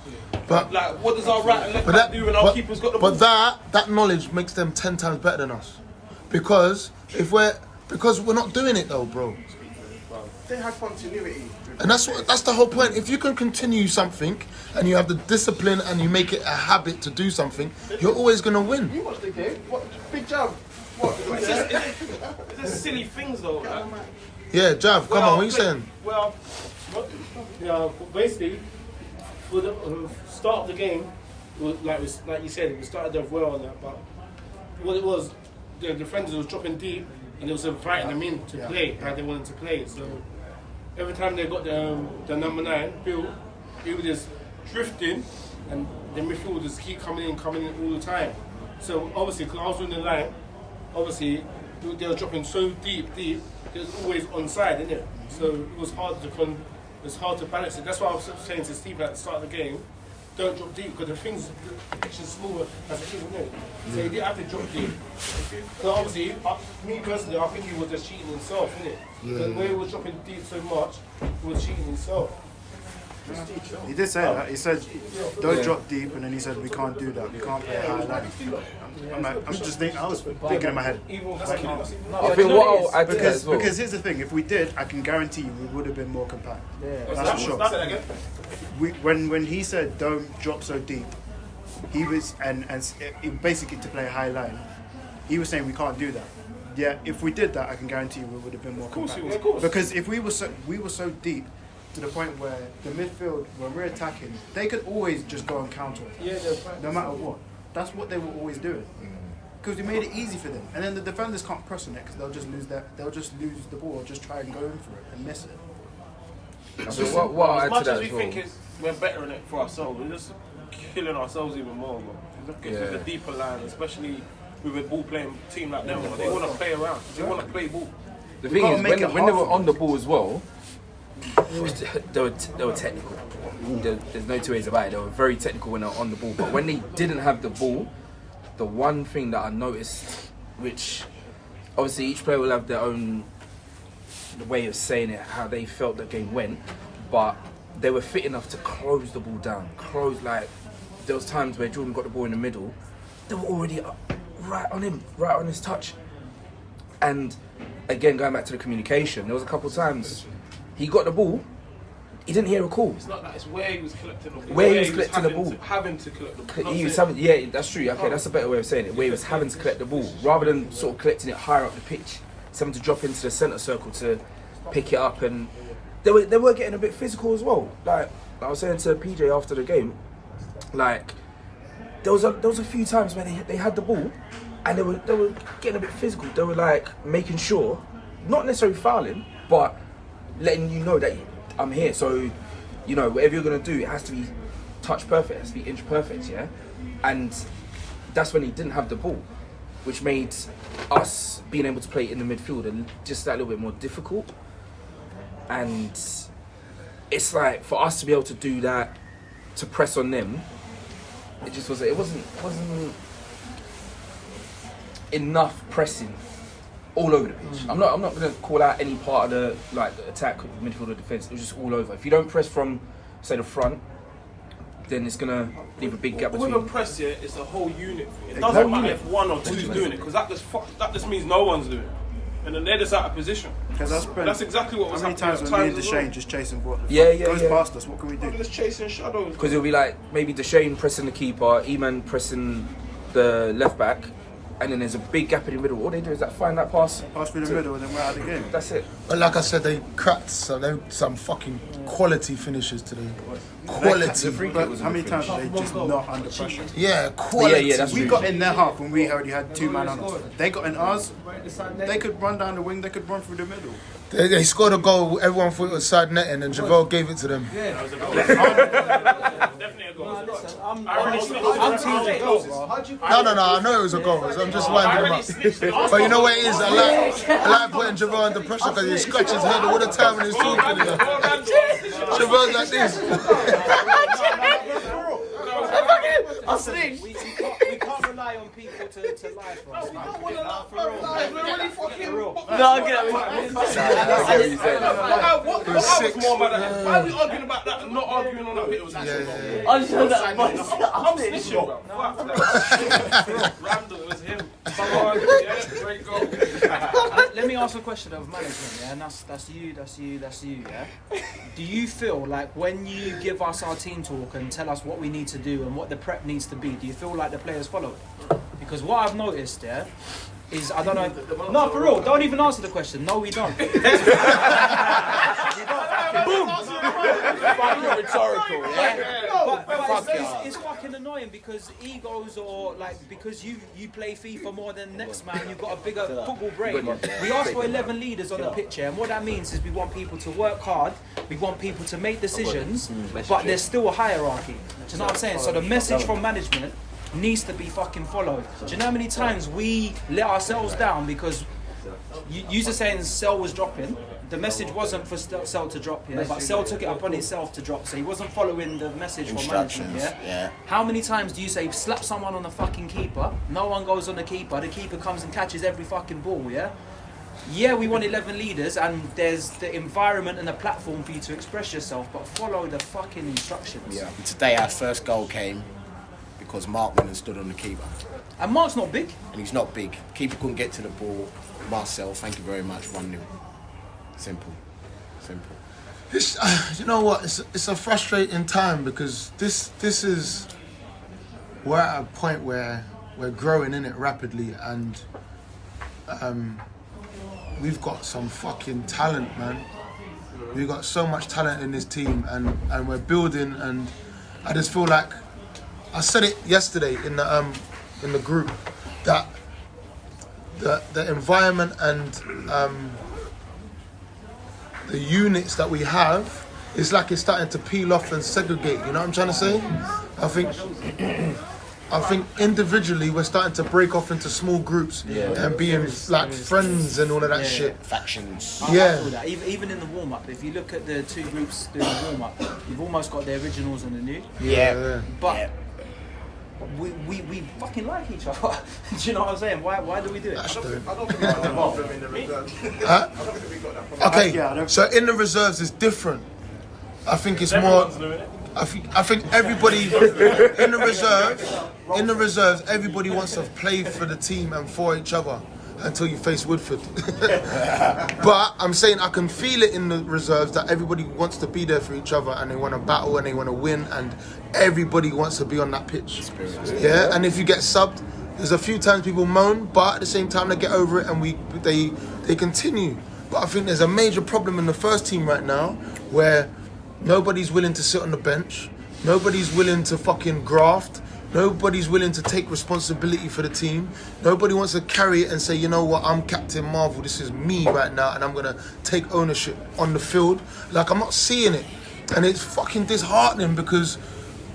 But like, what does our right and left back do when our keeper's got the ball? But that knowledge makes them 10 times better than us, because we're not doing it though, bro. They had continuity. And that's the whole point. If you can continue something and you have the discipline and you make it a habit to do something, you're always gonna win. You watched the game? What? Big Jab? What? It's just silly things though. Like, Yeah, Jav, come on, what are you saying? Well, basically, for the start of the game, like you said, we started off well on that, but what it was, the defenders was dropping deep and it was inviting them in to play how they wanted to play. So every time they got the number 9, Bill, he was just drifting, and the midfield would just keep coming in all the time. So obviously, because I was on the line, obviously they were dropping so deep, it was always onside, isn't it? So it was hard to balance it. That's why I was saying to Steve at the start of the game, don't drop deep, because the pitch is smaller as it is, isn't it? So he didn't have to drop deep. So obviously, me personally, I think he was just cheating himself, isn't it? Because when he was dropping deep so much, he was cheating himself. He did say that. He said, don't drop deep, and then he said, we can't do that. We can't play high line. I was thinking in my head. I think what I'll add to that as well. Because here's the thing, if we did, I can guarantee you we would have been more compact. That's for sure. When he said, don't drop so deep, he was, and basically to play high line, he was saying we can't do that. Yeah, if we did that, I can guarantee you we would have been more compact. Of course. Because if we were so deep, to the point where the midfield, when we're attacking, they could always just go and counter it. No matter what. That's what they were always doing. Because we made it easy for them. And then the defenders can't press on it because they'll just lose the ball or just try and go in for it and miss it. So what I'll as add much to that as we as well. think we're bettering it for ourselves, we're just killing ourselves even more, bro. With a deeper line, especially with a ball playing team like them, they want to play around. They want to play ball. The thing is, when they were on the ball as well, they were technical. There's no two ways about it. They were very technical when they were on the ball. But when they didn't have the ball, the one thing that I noticed, which obviously each player will have their own way of saying it, how they felt the game went, but they were fit enough to close the ball down. Like, there was times where Jordan got the ball in the middle, they were already right on him, right on his touch. And again, going back to the communication, there was a couple of times he got the ball, he didn't hear a call. It's not that, it's where he was collecting the ball. Where he was collecting the ball. Having to collect the ball. He was having, yeah, that's true. Okay, that's a better way of saying it. Where he was having to collect the ball, rather than sort of collecting it higher up the pitch. He's having to drop into the centre circle to pick it up, and they were getting a bit physical as well. Like I was saying to PJ after the game, like there was a few times where they had the ball, and they were getting a bit physical. They were like making sure, not necessarily fouling, but letting you know that I'm here. So, you know, whatever you're gonna do, it has to be touch perfect, it has to be inch perfect, yeah. And that's when he didn't have the ball, which made us being able to play in the midfield and just that little bit more difficult. And it's like for us to be able to do that, to press on them, it just wasn't enough pressing all over the pitch. I'm not going to call out any part of the attack, midfield or defence. It was just all over. If you don't press from, say, the front, then it's going to leave a big gap between. With a press, yeah, it's a whole unit thing. It doesn't matter if one or two's doing it, because that just means no one's doing it. And then they're just out of position. That's exactly what was happening. How many times when me and Deshane just chasing ball? Goes past us, what can we do? Just chasing shadows. Because it'll be like maybe Deshane pressing the keeper, E-Man pressing the left back, and then there's a big gap in the middle. All they do is find that pass through the middle, and then we're out of the game. That's it. But like I said, they cracked some fucking quality finishes today. Quality. But how many times are they just not under pressure? Yeah, quality. Yeah, that's we true. got in their half when we already had 2 man on us. They got in ours. They could run down the wing. They could run through the middle. They scored a goal. Everyone thought it was side netting, and Javale gave it to them. Yeah, that was a goal. Definitely a goal. I'm team goal, bro. No. I know it was a goal. So I'm just winding him up. But you know what it is? I like putting Javale under pressure because he scratches his head all the time when he's talking. You know? Javale's like this. We can't rely on people to lie for us. What I was more mad at, why are we arguing about that and not arguing on that bit? It was actually I just heard that. I'm snitching, bro. Randall, it was him. Yeah, great goal. Let me ask a question of management, yeah, and that's you, yeah. Do you feel like when you give us our team talk and tell us what we need to do and what the prep needs to be, do you feel like the players follow it? Because what I've noticed, yeah, is I don't know. No, for real, don't even answer the question. No, we don't. Boom! Fucking rhetorical, yeah? But it's fucking annoying because egos or because you play FIFA more than next man, you've got a bigger football brain. We ask for 11 leaders on the pitch, and what that means is we want people to work hard, we want people to make decisions, but there's still a hierarchy. Do you know what I'm saying? So the message from management needs to be fucking followed. Do you know how many times we let ourselves down because you were saying Cell was dropping? The message wasn't for Cell to drop, yeah, but Cell took it upon himself to drop, so he wasn't following the message from management, yeah? How many times do you say slap someone on the fucking keeper, no one goes on the keeper comes and catches every fucking ball, yeah? Yeah, we want 11 leaders and there's the environment and the platform for you to express yourself, but follow the fucking instructions. Yeah. Today our first goal came because Mark went and stood on the keeper. And Mark's not big. And he's not big. Keeper couldn't get to the ball. Marcel, thank you very much, 1-0. Simple. It's, you know what? It's a frustrating time because this is we're at a point where we're growing in it rapidly, and we've got some fucking talent, man. We've got so much talent in this team, and we're building. And I just feel like I said it yesterday in the group that the environment and the units that we have, it's like it's starting to peel off and segregate. You know what I'm trying to say? I think individually we're starting to break off into small groups and being like friends and all of that shit. Factions. I feel that. Even in the warm-up, if you look at the two groups doing the warm-up, you've almost got the originals and the new. But we fucking like each other. Do you know what I'm saying? Why do we do it? I don't think we got that problem in the reserves. Huh? I don't think we got that problem. Okay, so in the reserves is different. I think it's more. I think everybody in the reserves, everybody wants to play for the team and for each other until you face Woodford. But I'm saying I can feel it in the reserves that everybody wants to be there for each other and they want to battle and they want to win and everybody wants to be on that pitch. Yeah, and if you get subbed, there's a few times people moan, but at the same time they get over it and they continue. But I think there's a major problem in the first team right now where nobody's willing to sit on the bench. Nobody's willing to fucking graft. Nobody's willing to take responsibility for the team. Nobody wants to carry it and say, you know what, I'm Captain Marvel. This is me right now and I'm going to take ownership on the field. Like, I'm not seeing it. And it's fucking disheartening because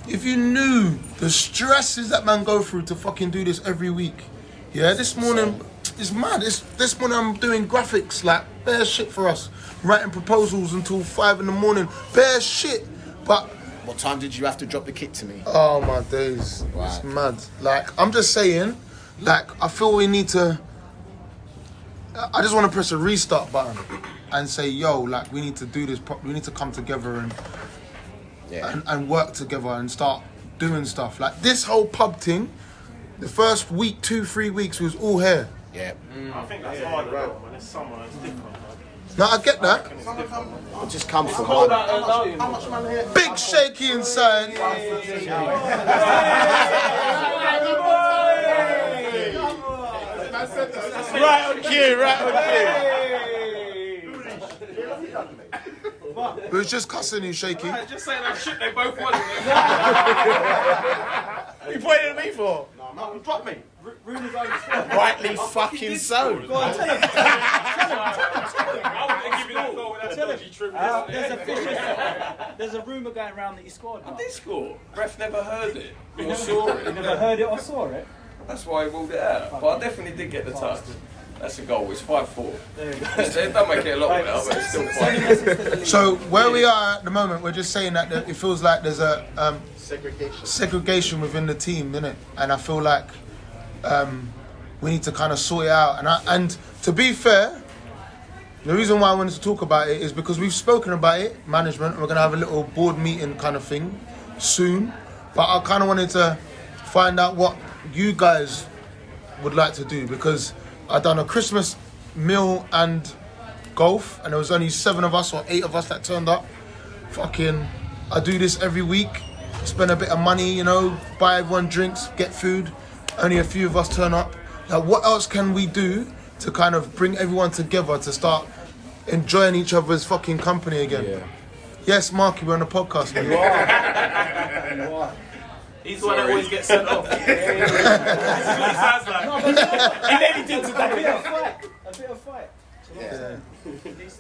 if you knew the stresses that man go through to fucking do this every week. Yeah, this morning, it's mad. This morning I'm doing graphics, like, bare shit for us. Writing proposals until 5 a.m. Bare shit. But what time did you have to drop the kit to me? Oh my days. Wow. It's mad. Like, I'm just saying, like, I feel we need to, I just want to press a restart button and say, yo, like, we need to do this properly. We need to come together and work together and start doing stuff. Like, this whole pub thing, the first week, 2-3 weeks, was all here. Yeah. I think that's hard, man. It's summer, it's different. No, I get that. I'll just come for one. How much man here? Big shaky inside. Right on cue, right on cue. We was just cussing you, Shaky. Just saying that shit they both want. You pointed at me for? No, drop me. Rightly fucking so. Go on, tell him. There's a rumour going around that you scored. I did score. Ref never heard it or saw it. You never heard it or saw it? That's why he ruled it out. But I definitely did get the touch. That's a goal. It's 5-4. There you go. It don't make it a lot better, but it's still 5. So where we are at the moment, we're just saying that it feels like there's a segregation within the team, innit? And I feel like we need to kind of sort it out. And to be fair, the reason why I wanted to talk about it is because we've spoken about it, management, and we're going to have a little board meeting kind of thing soon. But I kind of wanted to find out what you guys would like to do, because I done a Christmas meal and golf, and there was only 7 of us or 8 of us that turned up. Fucking, I do this every week. Spend a bit of money, you know, buy everyone drinks, get food. Only a few of us turn up. Now, what else can we do to kind of bring everyone together to start enjoying each other's fucking company again? Yeah. Yes, Marky, we're on a podcast. You are. He's the one that always gets sent off. This is what he sounds like. He nearly did today. A bit of fight. Yeah.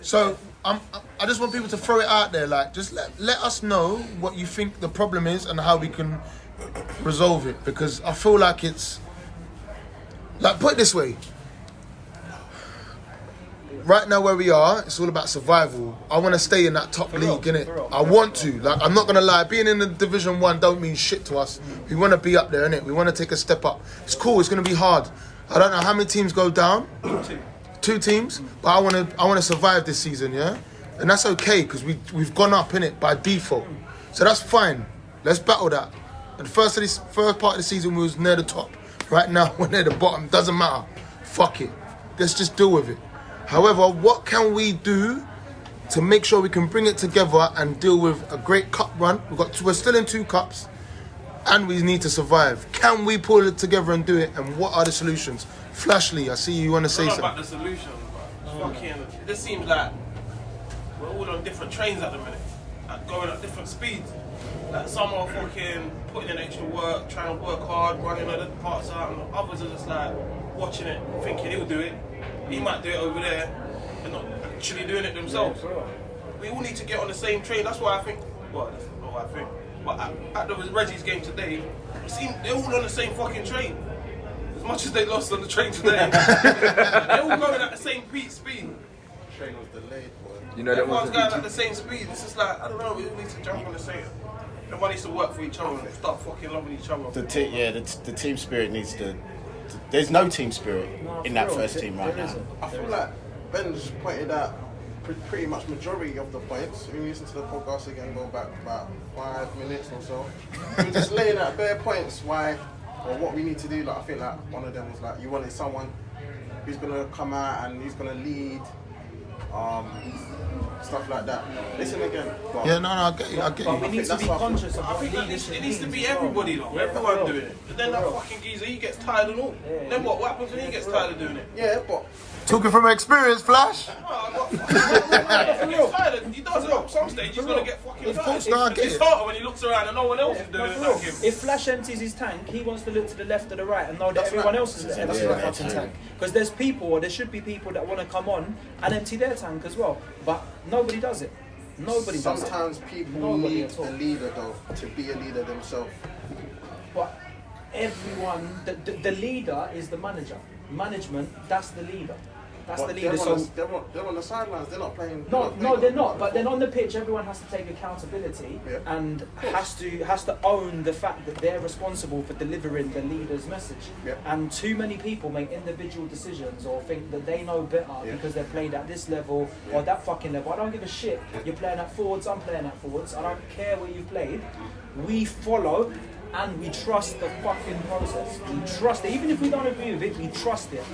So I just want people to throw it out there, like, just let us know what you think the problem is and how we can resolve it, because I feel like it's like, put it this way, right now where we are, it's all about survival. I want to stay in that top league, innit? I want to. Like, I'm not gonna lie, being in the Division 1 don't mean shit to us. We want to be up there, innit? We want to take a step up. It's cool, it's gonna be hard. I don't know how many teams go down. 2 teams, but I want to survive this season, yeah, and that's okay because we've gone up in it by default, so that's fine. Let's battle that. And the first part of the season we was near the top. Right now we're near the bottom. Doesn't matter. Fuck it. Let's just deal with it. However, what can we do to make sure we can bring it together and deal with a great cup run? We're still in 2 cups, and we need to survive. Can we pull it together and do it? And what are the solutions? Flashly, I see you want to say something. I don't know about the solution, but fucking, it just seems like we're all on different trains at the minute, like going at different speeds. Like, some are fucking putting in extra work, trying to work hard, running other parts out, and others are just like watching it, thinking he'll do it. He might do it over there, and not actually doing it themselves. We all need to get on the same train. That's why I think. Well, that's not what I think. But at the Reggie's game today, it seemed they're all on the same fucking train. As much as they lost on the train today, they're all going at the same speed. Train was delayed, boy. You know that Everyone's was going at the same speed. It's just like, I don't know, we all need to jump on the same. Everyone needs to work for each other and start fucking loving each other. The team spirit needs to. There's no team spirit in that first team right now. I feel like Ben's pointed out pretty much majority of the points. When you listen to the podcast again, go back about 5 minutes or so. We're just laying out bare points why or what we need to do. Like I think like one of them was like you wanted someone who's gonna come out and who's gonna lead, stuff like that. Listen again. But Yeah, no, I get you. But we need to be conscious of I what think leadership it needs to be means as well. everybody though. Everyone doing it. But then that fucking geezer, he gets tired and all. Then what happens when he gets tired of doing it? yeah, but Talking from experience, Flash. He gets tired. He does it at some stage. He's gonna get fucking tired. course, no, I get It's it. harder when he looks around and no one else is doing it like him. If Flash empties his tank, he wants to look to the left or the right and know that everyone else is emptying their fucking tank. Because there's people, or there should be people that want to come on and empty their tank as well. But nobody does it. Nobody does it. sometimes people Nobody need at all. a leader though to be a leader themselves. But everyone, the leader is the manager. Management, that's the leader. That's the leader. So They're on the sidelines. They're not playing. no, they're not. But then on the pitch, everyone has to take accountability and has to own the fact that they're responsible for delivering the leader's message. Yeah. And too many people make individual decisions or think that they know better because they're played at this level or that fucking level. I don't give a shit. You're playing at forwards. I'm playing at forwards. I don't care where you played. We follow. And we trust the fucking process. We trust it. Even if we don't agree with it, we trust it.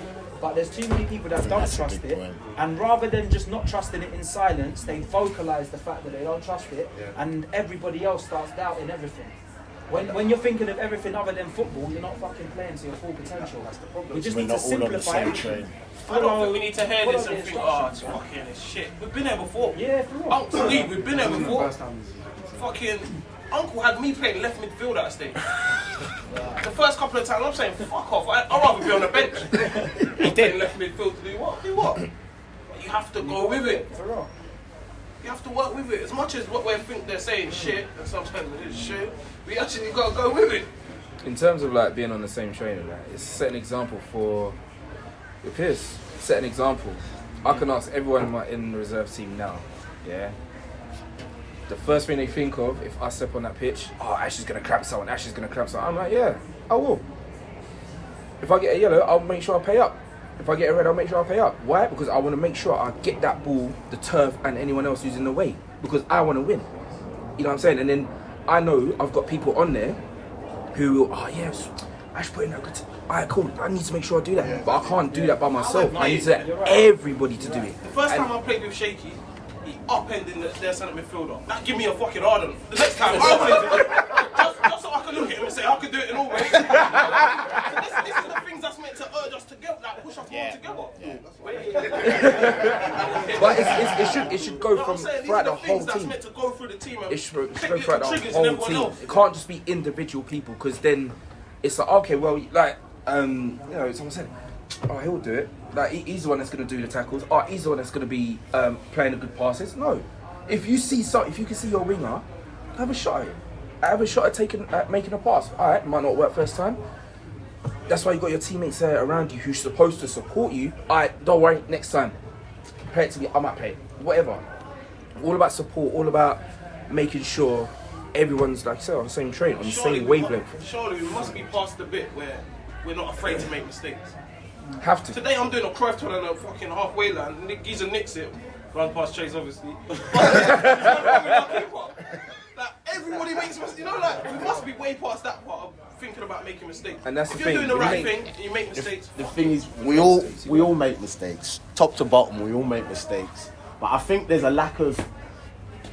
But there's too many people that don't that's a trust big it. point. And rather than just not trusting it in silence, they vocalise the fact that they don't trust it. And everybody else starts doubting everything. When you're thinking of everything other than football, you're not fucking playing to your full potential. That's the problem. We just need to simplify everything. I don't think we need to hear this follow and the think, oh, it's instructions, fucking it's shit. We've been there before. Yeah, for real. Uncle Lee, we've been there before. First time. Fucking Uncle had me playing left midfield at a stage. The first couple of times I'm saying, fuck off, I'd rather be on the bench. He did left midfield to do what? Do what? But you have to go with it. For real. You have to work with it. As much as what we think they're saying shit, and sometimes it is shit, we actually got to go with it. In terms of like being on the same train and that, it's set an example for your peers. Set an example. I can ask everyone in the reserve team now, yeah. The first thing they think of if I step on that pitch, oh, Ashley's gonna clamp someone. Ashley's gonna clamp someone. I'm like, yeah, I will. If I get a yellow, I'll make sure I pay up. If I get a red, I'll make sure I pay up. Why? Because I want to make sure I get that ball, the turf, and anyone else who's in the way. Because I want to win. You know what I'm saying? And then I know I've got people on there who, oh yes, Ash put in that good. Alright, cool. I need to make sure I do that, but I can't do that by myself. I need to get everybody to do it. The first time I played with Shaky, he upended their centre midfielder. That give me a fucking hard on. The next time I wanted to do it, just so I can look at him and say I can do it in all ways. So this is the things that's meant to urge us together, like push us more together. But it should go from throughout the whole That's team. meant to go through the team. It should go throughout the whole team. It can't just be individual people, because then it's like, okay, well, like you know, someone said, oh, he'll do it. Like he's the one that's going to do the tackles. Oh, he's the one that's going to be playing the good passes. No, if you can see your winger, have a shot at it. Have a shot at making a pass. All right, might not work first time. That's why you got your teammates there around you who's supposed to support you. All right, don't worry. Next time, play it to me. I might play it. Whatever. All about support. All about making sure everyone's, like I said, on the same train, on the same wavelength. Surely we must be past the bit where we're not afraid to make mistakes. Have to. Today I'm doing a Cruyff turn on a fucking halfway line. Geezer nicks it. Runs past Chase, obviously. Like, everybody makes mistakes. You know, like, we must be way past that part of thinking about making mistakes. And that's if the you're thing, doing the you right make- thing and you make mistakes, The thing is, we all make mistakes, top to bottom. We all make mistakes, but I think there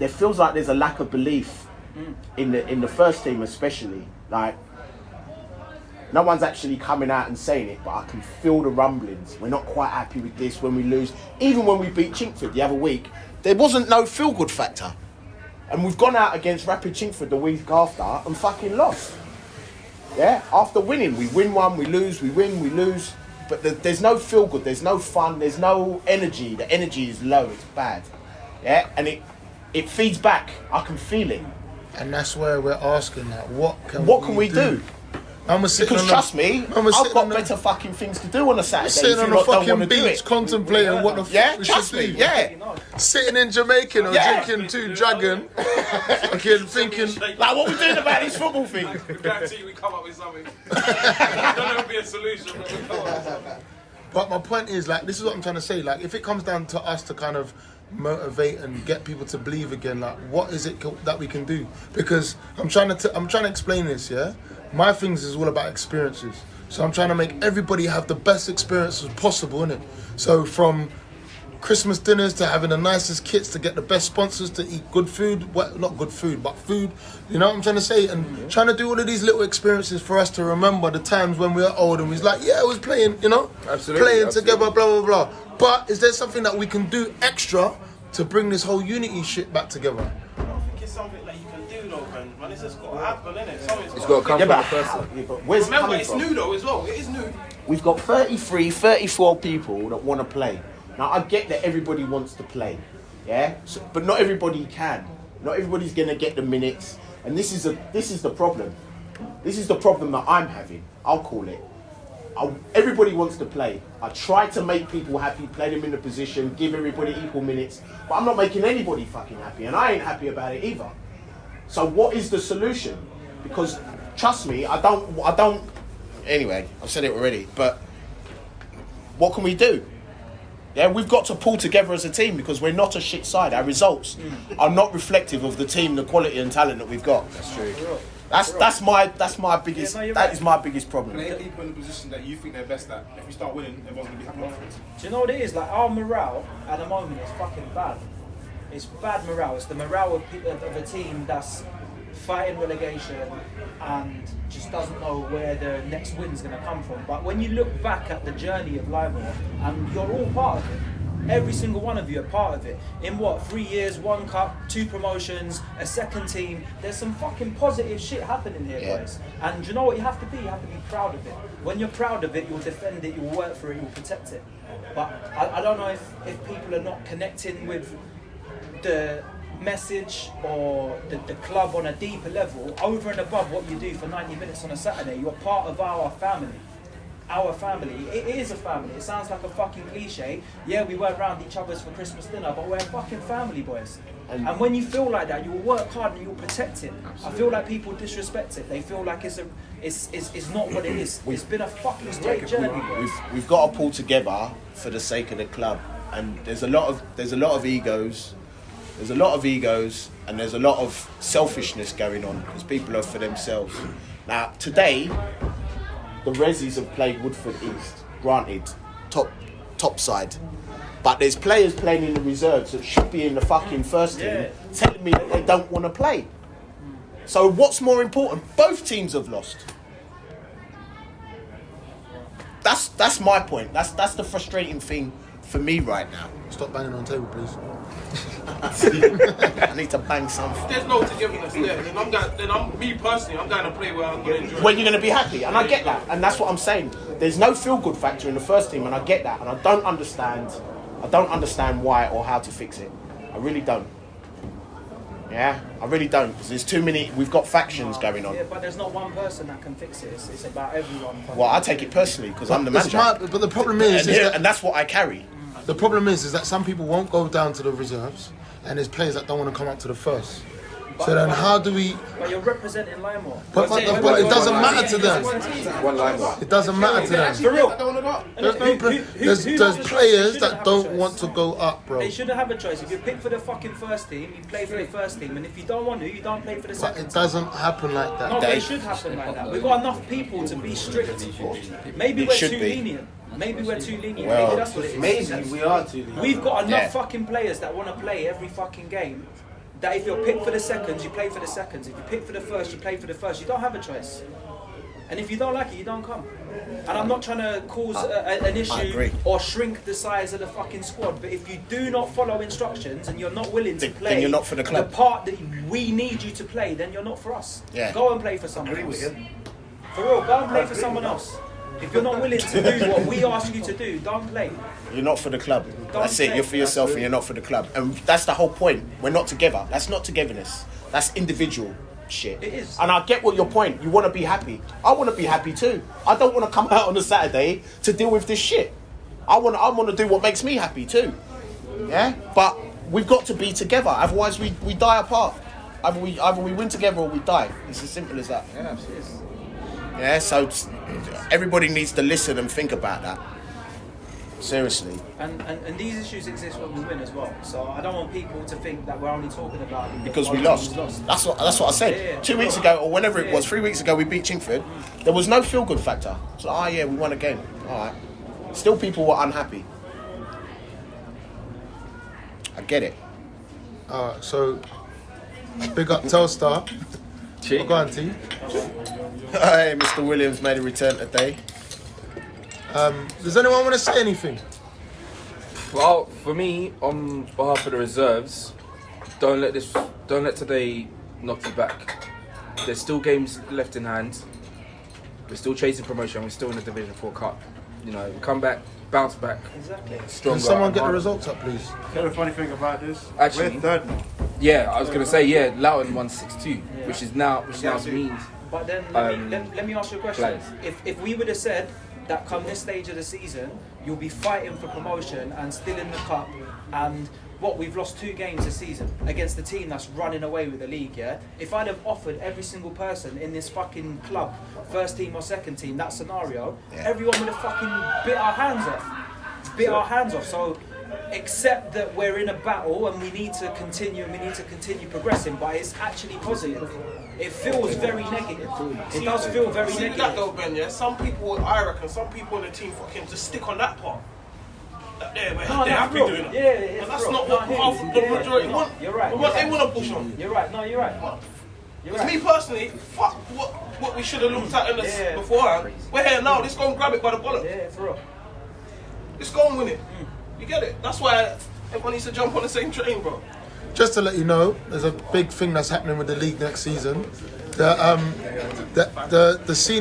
feels like there's a lack of belief in the first team, especially. Like, no one's actually coming out and saying it, but I can feel the rumblings. We're not quite happy with this when we lose. Even when we beat Chinkford the other week, there wasn't no feel-good factor. And we've gone out against Rapid Chinkford the week after and fucking lost. Yeah, after winning, we win one, we lose, we win, we lose. But there's no feel-good, there's no fun, there's no energy. The energy is low, it's bad. Yeah, and it feeds back. I can feel it. And that's where we're asking, like, what can we do? Because trust me, I've got better fucking things to do on a Saturday. Sitting on a fucking beach contemplating what the fuck we trust should me, do. yeah. Sitting in Jamaican or drinking 2 Dragon, fucking thinking, like, what we doing about these football things? I guarantee you we come up with something. I don't know if it'll be a solution, but we come up with something. But my point is, like, this is what I'm trying to say. Like, if it comes down to us to kind of motivate and get people to believe again, like, what is it that we can do? Because I'm trying to explain this, yeah? My things is all about experiences. So I'm trying to make everybody have the best experiences possible, innit? So from Christmas dinners to having the nicest kits to get the best sponsors to eat good food, well, not good food, but food, you know what I'm trying to say? And trying to do all of these little experiences for us to remember the times when we were old and we was like, yeah, I was playing, you know? Playing together, blah, blah, blah. But is there something that we can do extra to bring this whole unity shit back together? I don't think it's something that you can do though, man. It's just got to happen, innit? It's got to come from the person. Where's Remember, it's new though as well. It is new. We've got 33, 34 people that want to play. Now, I get that everybody wants to play, yeah? So, but not everybody can. Not everybody's going to get the minutes. And this is the problem. This is the problem that I'm having. I'll call it. Everybody wants to play. I try to make people happy, play them in the position, give everybody equal minutes. But I'm not making anybody fucking happy. And I ain't happy about it either. So what is the solution? Because, trust me, I don't... Anyway, I've said it already. But what can we do? Yeah, we've got to pull together as a team because we're not a shit side. Our results are not reflective of the team, the quality and talent that we've got. That's true. That's my biggest. That is my biggest problem. Play people in the position that you think they're best at. If we start winning, everyone's gonna be happy afterwards. Do you know what it is? Like, our morale at the moment is fucking bad. It's bad morale. It's the morale of a team that's fighting relegation and just doesn't know where the next win's going to come from. But when you look back at the journey of Lymore, and you're all part of it, every single one of you are part of it. In what, 3 years, 1 cup, 2 promotions, a second team, there's some fucking positive shit happening here, boys. And do you know what you have to be? You have to be proud of it. When you're proud of it, you'll defend it, you'll work for it, you'll protect it. But I don't know if people are not connecting with the message or the club on a deeper level, over and above what you do for 90 minutes on a Saturday. You're part of our family. Our family. It is a family. It sounds like a fucking cliche. Yeah, we weren't around each other's for Christmas dinner, but we're a fucking family, boys. And when you feel like that, you'll work hard and you'll protect it. Absolutely. I feel like people disrespect it. They feel like it's not what it is. It's been a fucking straight journey, boys. We've got to pull together for the sake of the club. And there's a lot of egos. There's a lot of egos and there's a lot of selfishness going on because people are for themselves. Now, today, the Resis have played Woodford East, granted, top side. But there's players playing in the reserves that should be in the fucking first team telling me that they don't want to play. So what's more important? Both teams have lost. That's my point. That's the frustrating thing for me right now. Stop banging on the table, please. I need to bang something. There's no togetherness there. Then me personally, I'm going to play where I'm going to enjoy. When you're going to be happy, and I get that, and that's what I'm saying. There's no feel-good factor in the first team, and I get that, and I don't understand why or how to fix it. I really don't. Yeah, I really don't, because there's too many. We've got factions going on. Yeah, but there's not one person that can fix it. It's about everyone. Well, I take it personally because I'm the manager. But the problem is, and that's what I carry. The problem is that some people won't go down to the reserves, and there's players that don't want to come up to the first. So then how do we... But you're representing Lymore. But it doesn't matter to them. It doesn't matter to them. For real. There's players that don't want to go up, bro. They shouldn't have a choice. If you pick for the fucking first team, you play for the first team. And if you don't want to, you don't play for the second team. But it doesn't happen like that. No, but it should happen like that. We've got enough people to be strict. Maybe we're too lenient. Maybe we're too lenient. Well, maybe that's what it is. Maybe we are too lenient. We've got enough fucking players that want to play every fucking game. That if you're picked for the seconds, you play for the seconds. If you pick for the first, you play for the first. You don't have a choice. And if you don't like it, you don't come. And I'm not trying to cause an issue or shrink the size of the fucking squad. But if you do not follow instructions and you're not willing to play then you're not for the club. The part that we need you to play, then you're not for us. Yeah. Go and play for someone else. For real, go and play for someone else. If you're not willing to do what we ask you to do, don't play. You're not for the club. That's it. You're for yourself and you're not for the club. And that's the whole point. We're not together. That's not togetherness. That's individual shit. It is. And I get what your point. You want to be happy. I want to be happy too. I don't want to come out on a Saturday to deal with this shit. I want to do what makes me happy too. Yeah? But we've got to be together. Otherwise we die apart. Either we win together or we die. It's as simple as that. Yeah, it is. Yeah, so everybody needs to listen and think about that. Seriously. And these issues exist when we win as well. So I don't want people to think that we're only talking about it Because we lost. That's what I said. Yeah, yeah. 2 weeks ago, or whenever it was, 3 weeks ago, we beat Chingford. There was no feel-good factor. It's like, we won a game. All right. Still, people were unhappy. I get it. So big up Telstar. Go on, T. Hey, Mr. Williams made a return today. Does anyone want to say anything? Well, for me, on behalf of the reserves, don't let today knock you back. There's still games left in hand. We're still chasing promotion. We're still in the Division 4 Cup. You know, come back, bounce back. Exactly. Stronger. Can someone and get the harder. results up, please? You know the funny thing about this? Actually, we're third now. Yeah, I was gonna say Loughton won 6-2, which now means. But then let me ask you a question. If we would have said that come this stage of the season, you'll be fighting for promotion and still in the cup, and we've lost 2 games this season against the team that's running away with the league, yeah? If I'd have offered every single person in this fucking club, first team or second team, that scenario, everyone would have fucking bit our hands off. So accept that we're in a battle and we need to continue progressing, but it's actually positive. It feels very negative. It does feel very negative. That though, Ben, yeah? Some people, I reckon, some people in the team fucking just stick on that part. They're happy doing it. Yeah, but that's not what half the majority want. You're right. They want to push on. You're right. No, you're right. Because me personally, fuck what we should have looked at in this beforehand. We're here now. Let's go and grab it by the bollocks. Yeah, for real. Let's go and win it. You get it? That's why everyone needs to jump on the same train, bro. Just to let you know, there's a big thing that's happening with the league next season. The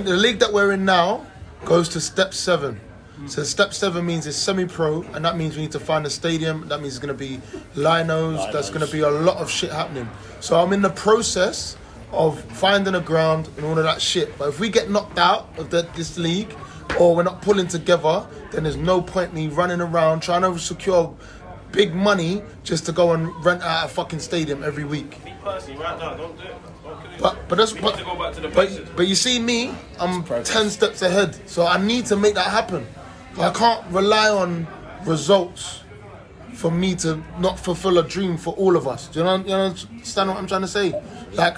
league that we're in now goes to step 7. So step 7 means it's semi-pro, and that means we need to find a stadium. That means it's going to be linos. There's going to be a lot of shit happening. So I'm in the process of finding a ground and all of that shit. But if we get knocked out of this league, or we're not pulling together, then there's no point me running around trying to secure big money just to go and rent out a fucking stadium every week. Me personally, right now, don't do it. But you see me, I'm 10 steps ahead, so I need to make that happen. I can't rely on results for me to not fulfill a dream for all of us. Do you understand what I'm trying to say? Like,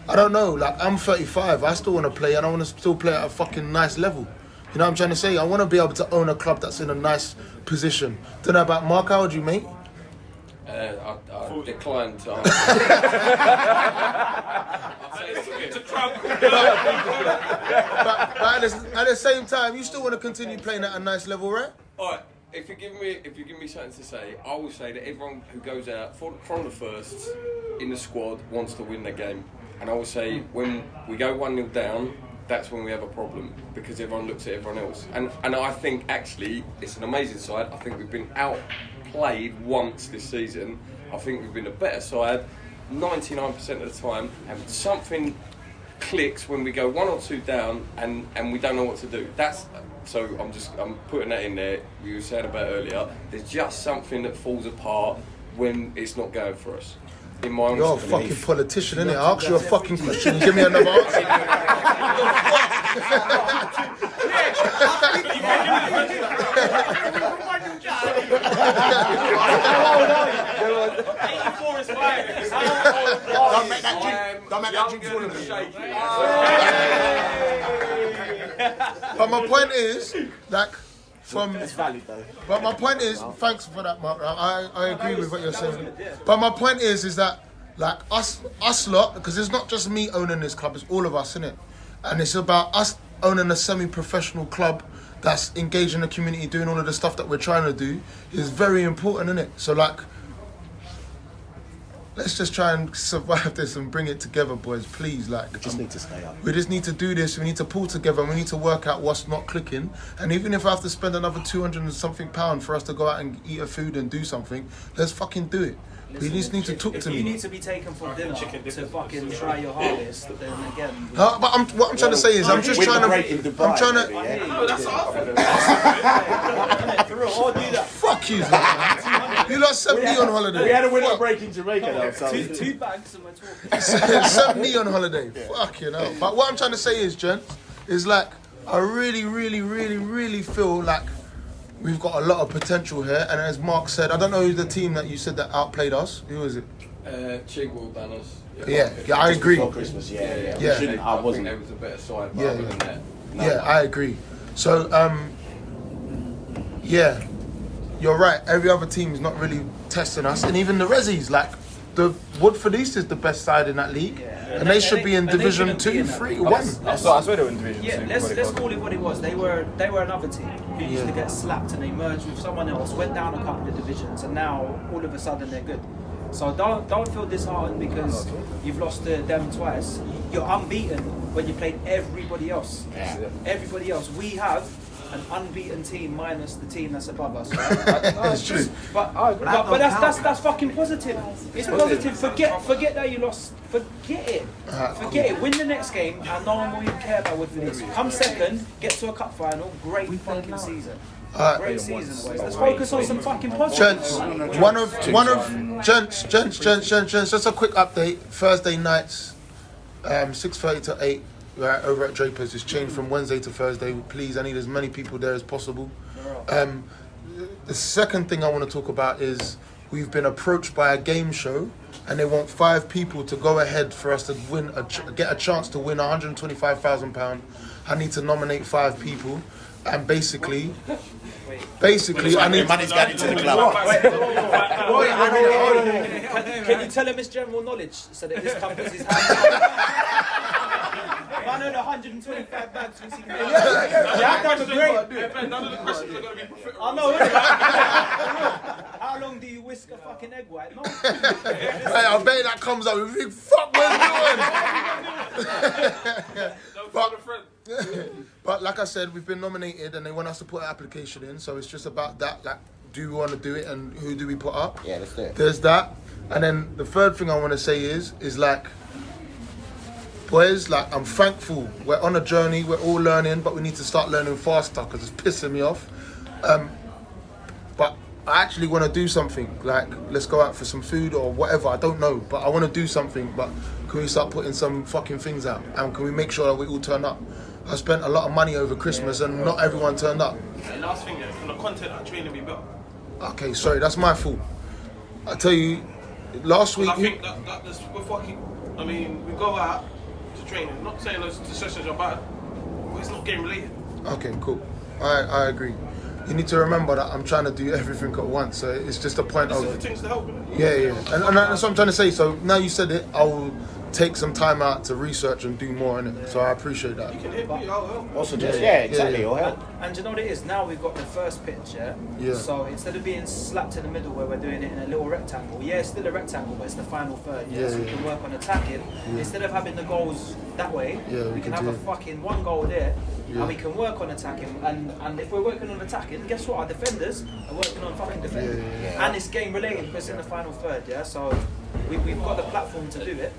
I don't know, like I'm 35, I still want to play and I want to still play at a fucking nice level. You know what I'm trying to say? I want to be able to own a club that's in a nice position. Don't know about Mark, how would you, mate? I declined to but at the same time, you still want to continue playing at a nice level, right? Alright, if you give me something to say, I will say that everyone who goes out from the first in the squad wants to win the game. And I will say when we go 1-0 down, that's when we have a problem, because everyone looks at everyone else. And I think actually it's an amazing side. I think we've been outplayed once this season. I think we've been a better side 99% of the time, and something clicks when we go 1 or 2 down and we don't know what to do. I'm putting that in there. You were saying about earlier, there's just something that falls apart when it's not going for us. In my You're a fucking politician, innit? I asked you a fucking question, you give me another answer. Don't make that drink full of me. But my point is, like, it's valid though. But my point is, thanks for that, Mark. I agree with what you're saying. But my point is that, like, us lot, because it's not just me owning this club, it's all of us, innit? And it's about us owning a semi-professional club that's engaging the community, doing all of the stuff that we're trying to do, is very important, innit? So, like, let's just try and survive this and bring it together, boys, please. Like, We just need to stay up. We just need to do this. We need to pull together. And we need to work out what's not clicking. And even if I have to spend another £200 and something for us to go out and eat a food and do something, let's fucking do it. You just need to talk if to you me. need to be taken for dinner to fucking try your hardest, then again. But what I'm trying to say is, I'm just trying to. I'm trying to. No, that's all. For real, I'll do that. Fuck you, man. You lot sent me on holiday. We had a winter break in Jamaica though, so. Two bags and we're talking. Sent me on holiday. Fuck you know. But what I'm trying to say is, gents, is like I really feel like we've got a lot of potential here. And as Mark said, I don't know who's the team that you said that outplayed us. Who was it? Chigwell done us. Yeah, I agree. Before Christmas, yeah. Yeah. I think there was a better side. But other than that, Yeah, I agree. So, yeah, you're right. Every other team is not really testing us, and even the Rezzies, like the Woodford East is the best side in that league, and they should be in Division 2, 3, 1. I swear they were in Division 2. Yeah, let's call it what it was. They were another team who used to get slapped, and they merged with someone else, went down a couple of divisions, and now all of a sudden they're good. So don't feel disheartened because you've lost to them twice. You're unbeaten when you played everybody else. Yeah. Everybody else. We have an unbeaten team minus the team that's above us. Right? That's true. But that's fucking positive. It's positive. Forget that you lost. Forget it. Forget it. Win the next game, and no one will even care about what it is. Come second, get to a cup final. Great fucking season. Great season, boys. Let's focus on some fucking positives. Gents, just a quick update. Thursday nights, 6:30 to 8. Right, over at Draper's. It's changed from Wednesday to Thursday. Please, I need as many people there as possible. The second thing I want to talk about is we've been approached by a game show, and they want 5 people to go ahead for us to win, get a chance to win £125,000. I need to nominate 5 people, and basically, I need money's going into the club. Can you tell him it's general knowledge so that this company's his hand? I know the 125 bags we see. None of the questions are going to be profitable. I know. How long do you whisk a fucking egg white? No. Hey, I bet that comes up. You think, fuck, we're doing. But like I said, we've been nominated, and they want us to put an application in. So it's just about that. Like, do we want to do it, and who do we put up? Yeah, let's do it. There's that, and then the third thing I want to say is like, boys, like I'm thankful. We're on a journey. We're all learning, but we need to start learning faster because it's pissing me off. But I actually want to do something. Like, let's go out for some food or whatever. I don't know, but I want to do something. But can we start putting some fucking things out? And can we make sure that we all turn up? I spent a lot of money over Christmas and not everyone turned up. And last thing, can the content at training be better? Okay, sorry, that's my fault. I tell you, last week. I think we're fucking. I mean, we go out to training. Not saying those sessions are bad, but it's not game related. Okay, cool. I agree. You need to remember that I'm trying to do everything at once, so it's just a point This of. is the things to help. Yeah, and that's what I'm trying to say. So now you said it, I will take some time out to research and do more in it. So I appreciate that. You can hit me, I'll help. Also, just exactly, it'll help. And do you know what it is? Now we've got the first pitch, Yeah. So instead of being slapped in the middle where we're doing it in a little rectangle, it's still a rectangle, but it's the final third, so we can work on attacking. Instead of having the goals that way, we can have a fucking one goal there, and we can work on attacking. And if we're working on attacking, guess what? Our defenders are working on fucking defending. And it's game related because it's in the final third, So we've got the platform to do it.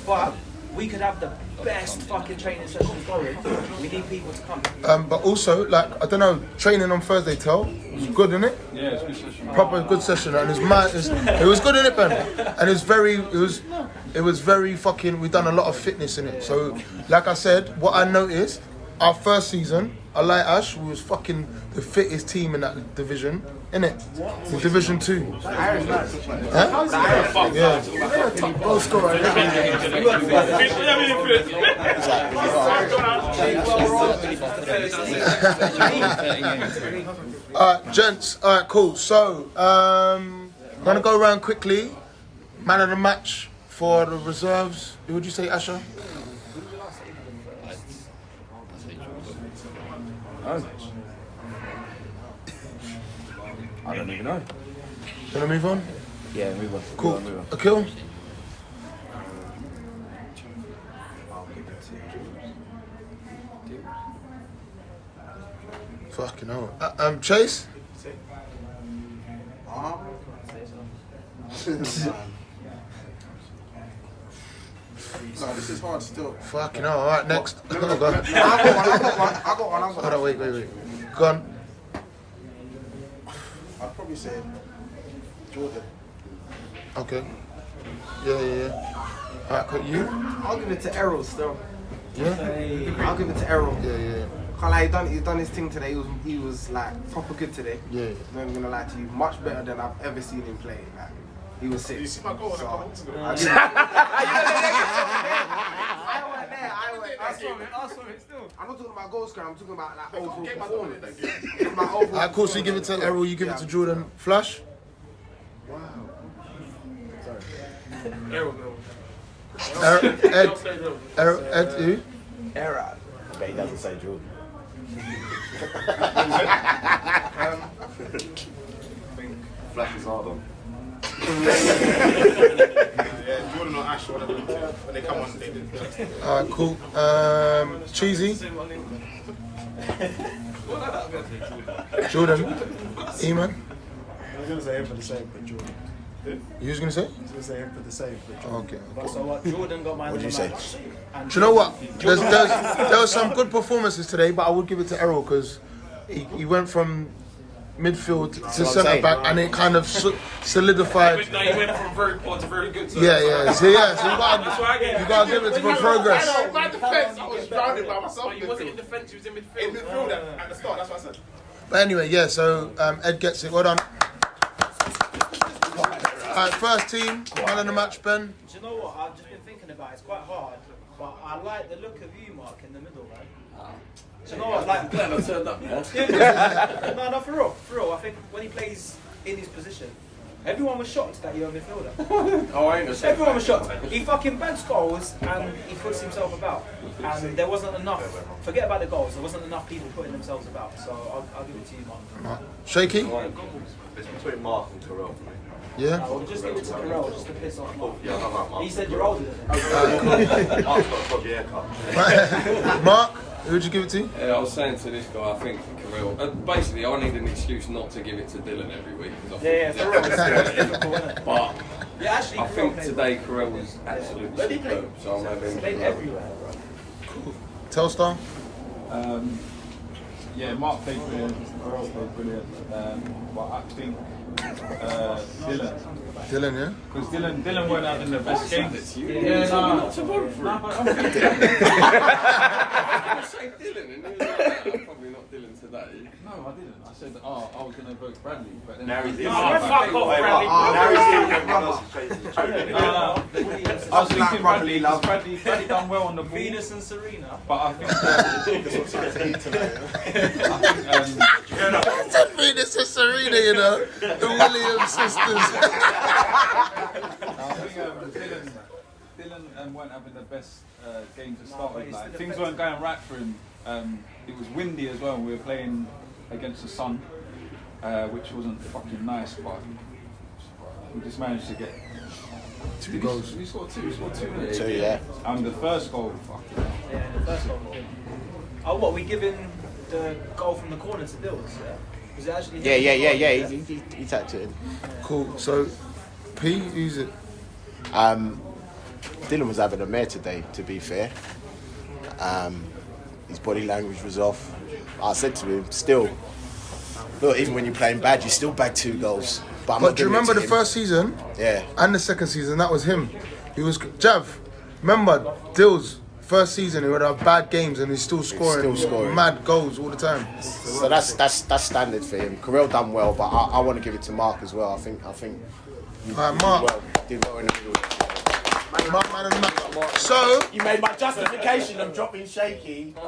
But we could have the best fucking training sessions going. We need people to come. But also, like, I don't know, training on Thursday, was good, innit? Yeah, it's a good session. Proper good session, and it was good, innit, Ben? And it was very fucking. We've done a lot of fitness in it. So, like I said, what I noticed, our first season, I like Ash, we was fucking the fittest team in that division, innit? In Division 2. Huh? Yeah. Top goal scorer. Alright, gents. Alright, cool. So, I'm gonna go around quickly. Man of the match for the reserves. Who would you say, Asher? I don't even know. Gonna move on? Yeah, move on. Cool. Move on. Akil? Fucking hell. Chase? No, this is hard still. Fucking hell. All right, next. Go on. I got one. Hold on, wait. Go on. I'd probably say Jordan. Okay. Yeah. All right, cut you. I'll give it to Errol still. Yeah. I'll give it to Errol. Yeah. Can't lie, he's done his thing today. He was like proper good today. Yeah. Not even gonna lie to you, much better than I've ever seen him play. Like, he was sick. You see my goal when I come to I went there. I saw it still. I'm not talking about goal scoring. I'm talking about like overall performance. It's my overall. Of course, you give it to Errol. You give it to Jordan. Flash. Wow. Errol. Ed, who? Errol. I bet he doesn't say Jordan. Flash is hard on. Jordan or Ash, whatever. When they come on, they do. Alright, cool. Cheesy. Jordan. Eman. I was going to say him for the same, but Jordan. You was gonna say? I was going to say him for the same, but Jordan. Okay. So what? Jordan got man of the match. Do you know what? There were some good performances today, but I would give it to Errol because he went from midfield to centre back, and it kind of solidified. No, you went from very poor to very good. So Yeah. So you gotta give it to for progress. My defence, I was drowning by myself. He wasn't in defence, he was in midfield. In midfield at the start, that's what I said. But anyway, yeah. So Ed gets it. Well done. Alright, first team, man of the match, Ben. Do you know what? I've just been thinking about it. It's quite hard, but I like the look of you, Mark, in the middle, man. Do you know what? Like, Glad I turned up, man. no, for real. I think when he plays in his position, everyone was shocked that you're a midfielder. Oh, I ain't a Everyone was shocked. He fucking bags goals and he puts himself about. And there wasn't enough. Forget about the goals. There wasn't enough people putting themselves about. So I'll give it to you, Mark. Shaky. It's between Mark and Terrell for me. Yeah. No, we'll just give it to Carell just to piss off Mark. Yeah, I like Mark. He said you're older than him. Mark's got a dodgy haircut. Mark, who'd you give it to? I was saying to this guy, I think Carell. Basically, I need an excuse not to give it to Dylan every week because I think but yeah, actually, I think today Carell was absolutely superb. So I'm having played everywhere. Telstar. Yeah, Mark played brilliant. Carell played brilliant. But I think Dylan. Dylan, yeah? Because Dylan weren't having the best games. Yeah, not to vote for him. I'm thinking. Say Dylan, and he was like, I'm probably not Dylan today. No, I didn't. I said, I was going to vote Bradley, but then. Now he's in. Fuck off, Bradley. I was thinking Bradley done well on the ball. Venus and Serena. But I think. Venus and Serena, you know, the Williams sisters. I think Dylan weren't having the best game to start with. Like, things weren't going right for him. It was windy as well. We were playing against the sun, which wasn't fucking nice, but we just managed to get 2 goals. We scored 2. We scored 2 minutes. 2, yeah. And the first goal, fucking hell. Yeah, the first goal. Oh, what? We giving the goal from the corner to Dills? Yeah. Was it actually? Yeah. He tapped it in. Cool. So, P, who's it? Dylan was having a mare today, to be fair. His body language was off. I said to him, still, look, even when you're playing bad, you still bag 2 goals. But do you remember the first season? Yeah. And the second season, that was him. He was Jav. Remember, Dills, first season, he would have bad games and he's still scoring mad goals all the time. So that's standard for him. Carell done well, but I want to give it to Mark as well. I think Mark did well in the middle. Mark, man of the match. So you made my justification of dropping Shaky. It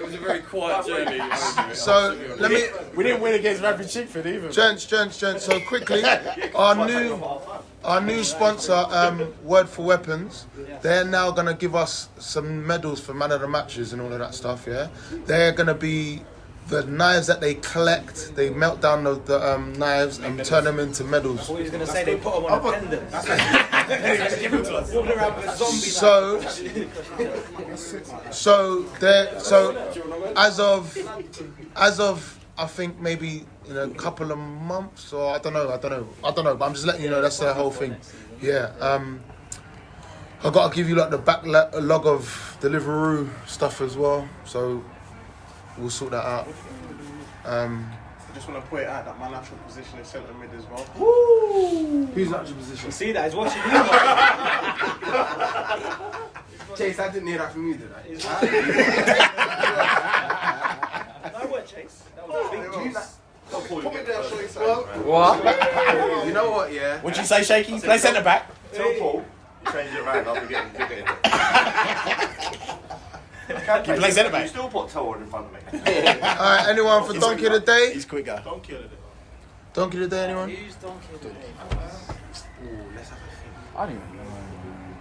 was a very quiet journey. So We didn't win against Rapid Chingford either. Gents. So quickly, our new sponsor, Word for Weapons, they're now gonna give us some medals for man of the matches and all of that stuff. Yeah, they're gonna be the knives that they collect. They melt down the knives and turn them into medals. I thought he was going to say they put them on a pendant. Walking around with a zombie. So as of I think maybe in a couple of months, or I don't know. But I'm just letting you know that's the whole thing. Yeah. I gotta give you like the backlog of Deliveroo stuff as well. So we'll sort that out. I just want to point out that my natural position is centre mid as well. Woo! Whose natural position? You see that? He's watching you. Chase, I didn't hear that from you, did I? No, what, Chase? That was a big juice. Put me there, show you something. What? You know what, yeah? What'd you say, Shaky? Play centre back. Tell Paul. Change it around, I'll be getting bigger. You play centre back. You still put Tower in front of me. Alright, anyone for Donkey of the Day? He's quicker. Don't kill it. Donkey of the Day, anyone? Who's Donkey of the Day? I don't even know.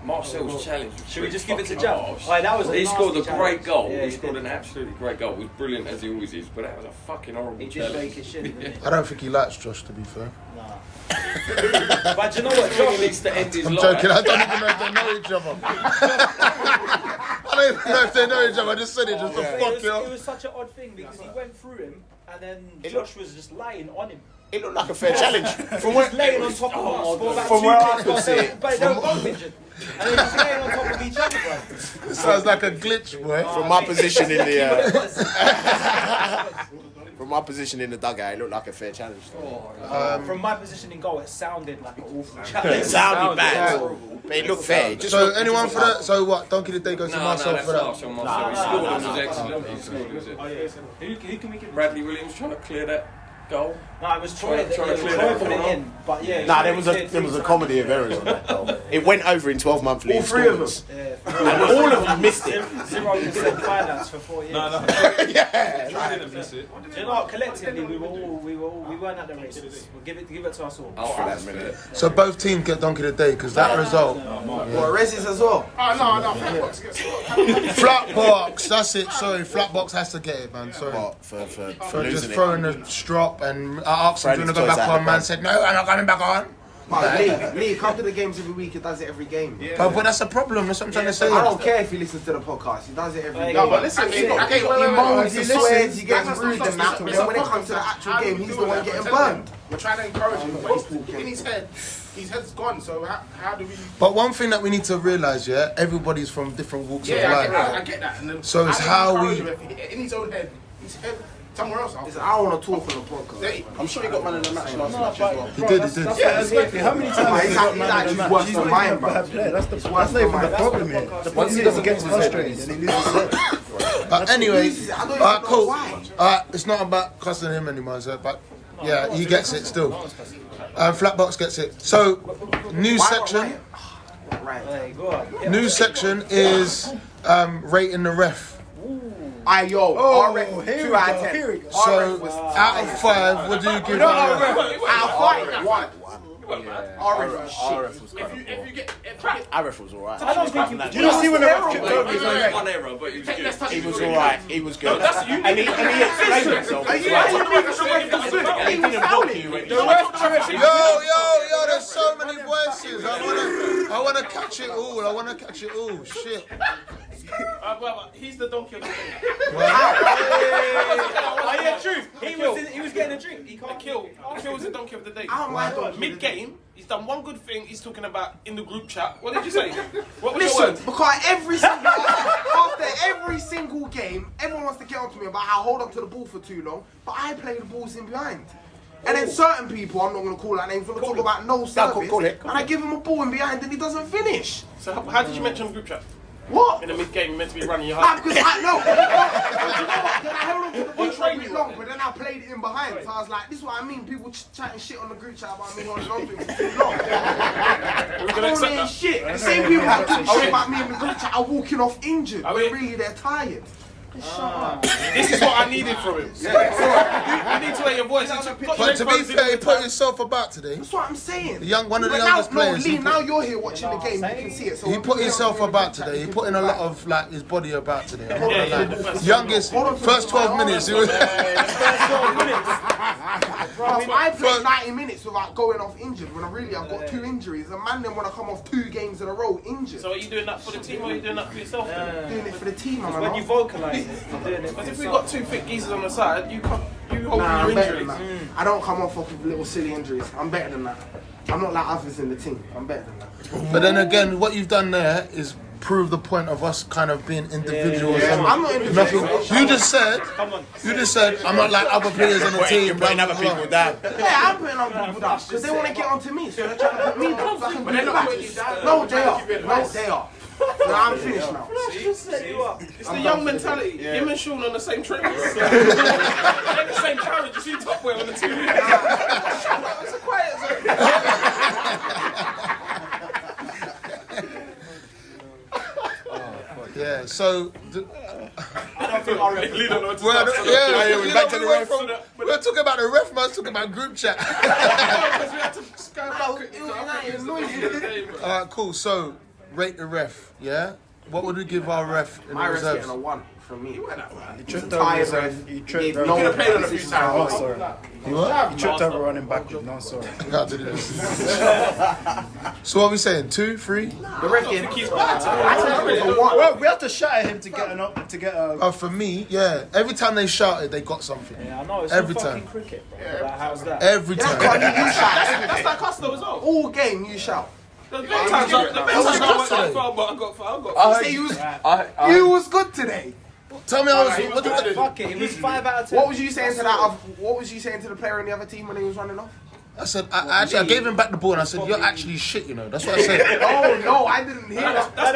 Marcel's challenge. Should we just give it to Jam? He scored a great goal. Yeah, he scored an absolutely great goal. It was brilliant as he always is, but that was a fucking horrible He did challenge. make his shit, didn't he? I don't think he likes Josh, to be fair. Nah. But do you know what? Josh needs to end his I'm life. joking. I don't even know if they know each other. I don't even know if they know each other. I just said it just to fuck you It up. was such an odd thing because he went through him and then Josh was just lying on him. It looked like a fair challenge. From where laying on top of us for about From 2 where I minutes, could see it. but they were both injured. And they just laying on top of each other, bro. It sounds like a glitch, boy. From my position in the from my position in the dugout, it looked like a fair challenge. From my position in goal, it sounded like an awful challenge. It sounded bad, but it looked fair. It just So looked- anyone for that? So what? Donkey of the Day goes to No, Marcel that's for that. Marcel. He scored. It was excellent. He scored. It was it. Who can we give? Bradley Williams trying to clear that goal. No, it was Troy that Trying to clear Troy that put it corner. in, but yeah. Nah, there was a comedy of errors on that goal. It went over in 12-month league. All three of them. And all of them missed it. 0% finance for 4 years. No. Yeah. I didn't miss it. Do you know what? Collectively, we weren't at the races. We'll give it to us all. Oh, For that minute. So both teams get Donkey of the Day because that result. What, Resis as well? Oh, no, Flatbox gets Flatbox, that's it. Sorry, Flatbox has to get it, man. Sorry. What, for For losing just it. throwing the strop, and I asked him, do you want to go Toys back out on? the Man bag. said, no, I'm not coming back on. Lee, come to the games every week. He does it every game. But that's a problem. That's what I'm trying to say. I don't care if he listens to the podcast. He does it every game. No, but listen, he moans, he swears, he gets rude and that. But then when it comes to the actual game, he's the one getting burned. We're trying to encourage him, but in his head's gone. So how do we? But one thing that we need to realise, yeah, everybody's from different walks of Yeah, life. I get that. And then So it's how we. in his own head, his head somewhere else. Listen, I don't want to talk on the podcast. I'm sure he got man in the match last match as well. He did. Yeah, exactly. How many times He's has he got man of the actually match? worse He's than not mine, even a bro. bad player. That's It's not worse even than the mine. problem here. Once he doesn't get frustrated, then he loses it. Anyway, I don't even alright, know cool. why. It's not about cussing him anymore, so, but yeah, he gets it still. Flatbox gets it. So, new section. Right. Go on. New section is rating the ref. Our ref was 2 out of 10. Here we go. So, out of 5, what do you give our ref? Out of 5, 1. Our ref was shit. If you get Arif was alright. I don't think he Do you not see when the ref kicked over his own One leg? error, but he was good. He was alright. He was good. that's you. And he explained himself. as well. And he didn't book you. when he- Yo, there's so many voices. I wanna catch it all. Shit. Well, he's the donkey of the day. Oh yeah, truth. He was getting a drink. He can't Kill is the donkey of the day. I don't mind donkey. Mid-game, he's done one good thing. He's talking about in the group chat. What did you say? What was your Listen, words? because after every single game, everyone wants to get onto me about how I hold on to the ball for too long, but I play the balls in behind. And then certain people, I'm not going to call out names, want to talk about no service, call it. and I give him a ball in behind and he doesn't finish. So how did you mention group chat? What? In the mid-game, you meant to be running your Ah, heart. because I know. Then I held on to the ball for a bit long, but then I played it in behind. So I was like, this is what I mean. People chatting shit on the group chat about me holding on to it for too long. I don't hear shit. The same people that talk shit about me in the group chat are walking off injured. When really they're tired. This is what I needed from him. You need to hear your voice. But to be fair, he put himself about today. That's what I'm saying. One of the But youngest now, players. Lee, now you're here watching the game. You can see it. So He put himself about today. He put in a lot of his body about today. I'm not gonna lie. Youngest, first 12 minutes. He was. I played 90 minutes without going off injured when I've got 2 injuries. A man then when I come off 2 games in a row injured. So are you doing that for the team or are you doing that for yourself? Doing it for the team, man. when you vocalise it, you're doing it. Because if we've got 2 thick geezers on the side, you I'm better than that. I don't come off with little silly injuries. I'm better than that. I'm not like others in the team. I'm better than that. But then again, what you've done there is prove the point of us kind of being individuals. Yeah. I'm not individual. You just said, I'm not like other players on the team. You're putting other people down. Yeah, I'm putting other people down because they want to get onto me, so they're trying to put me down. So I can put them back. No, they are. No, they are. No, I'm finished now. It's the young mentality. Him and Sean on the same train. They're the same carriage. You see Top Boy on the TV. It's a quiet zone. Yeah, so. I don't think I really don't know what to we're back to the ref. We're talking about the ref, man. Talking about group chat. Alright, cool. So, rate the ref, yeah? What would we give our ref in My the ref's reserves? getting a 1 from me. He tripped over his He tripped no over. played on a few times. He tripped over running backwards. No, sorry. Can't do this. So what are we saying? 2, 3? The ref getting keys back. I said it was a 1. Well, we have to shout at him to get a. Oh, for me, yeah. Every time they shouted, they got something. Yeah, I know. It's Every fucking time. cricket, bro. Like, how's that? Every That's time. why you shout. That's like custom as well. All game you shout. The best times I got fouled, but I got fouled. You was good today. Tell me, I was. What did Fuck it. It was 5 out of 10. What was you saying to that? What was you saying to the player in the other team when he was running off? I said, I gave him back the ball and I said, you're actually shit, you know. That's what I said. Oh no, I didn't hear that. I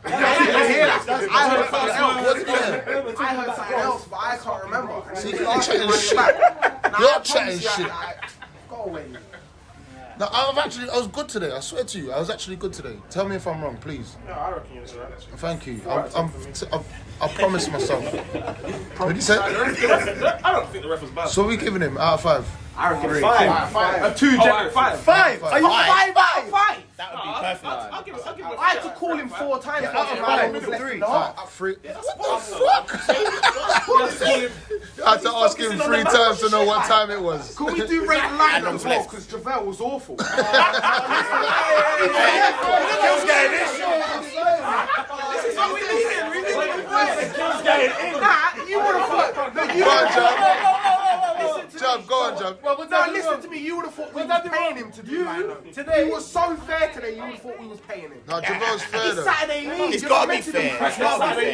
didn't hear that. I heard something else. I heard something else, but I can't remember. See, you're chatting shit. You're chatting shit. Go away. No, I was good today. I swear to you, I was actually good today. Tell me if I'm wrong, please. No, I reckon you're right. Thank you. I promised myself. What did you say? I don't think the ref was bad. So what are we giving him out of 5? I reckon 3. 5. 2. 5. 5. Are you 5? That would be perfect. I'll give it. I had to call him 4 times. Out of 5, 3. 3. What the fuck? I had to ask him 3 times to know what time it was. Can we do rate line as well? Because Javelle was awful. Kill's getting this. This is what we needed. We needed the voice. Kill's getting in. Nah, you would have thought. Go on, Jab. Now listen to me. You would have thought we was paying him to do that. Today he was so fair today. You would have thought we was paying him. No, Javel's fair It's though. Saturday league. It's got to be fair. It's got to be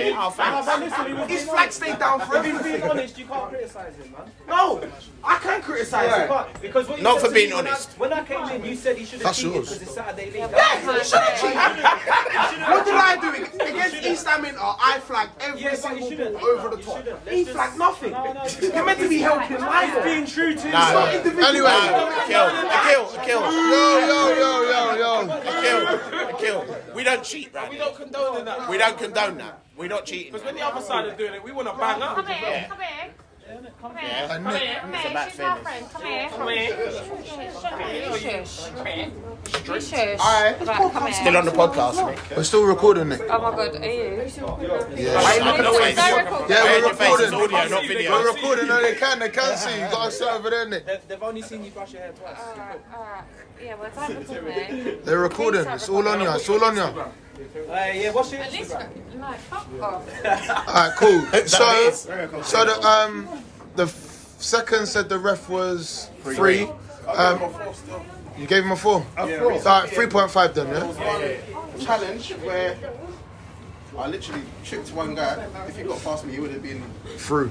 fair. His flag stayed down for Being everything. honest, you can't criticise him, man. No, I can criticise him. Because what you Not said for to being me honest. When I came in, you said he should have That's cheated yours. because it's Saturday league. What did I do against East Aminta? I flagged every single ball over the top. He flagged nothing. You're meant to be helping Lymore. Being true to Anyway, Kill. Yo. We don't cheat, right? We don't condone that. We don't condone that. We're not cheating. Because when the other side are doing it, we want to bang up. Come here. She's our friend. Come here. Shush. Alright. Come here. Still on the podcast, Nick. We're still recording, Nick. Oh my god, are you? Yeah, we're recording. Audio, not video. We're recording. No, they can see. You got to sit over there, Nick. They've only seen you brush your hair twice. Alright. Yeah, well, don't look at me. They're recording. It's all on you. It's all on you. Yeah, what's your Instagram? No, fuck off. Alright, cool. So the second said the ref was 3. You gave him a 4. Alright, 3.5 then, yeah. Challenge where I literally tripped one guy. If he got past me, he would have been through.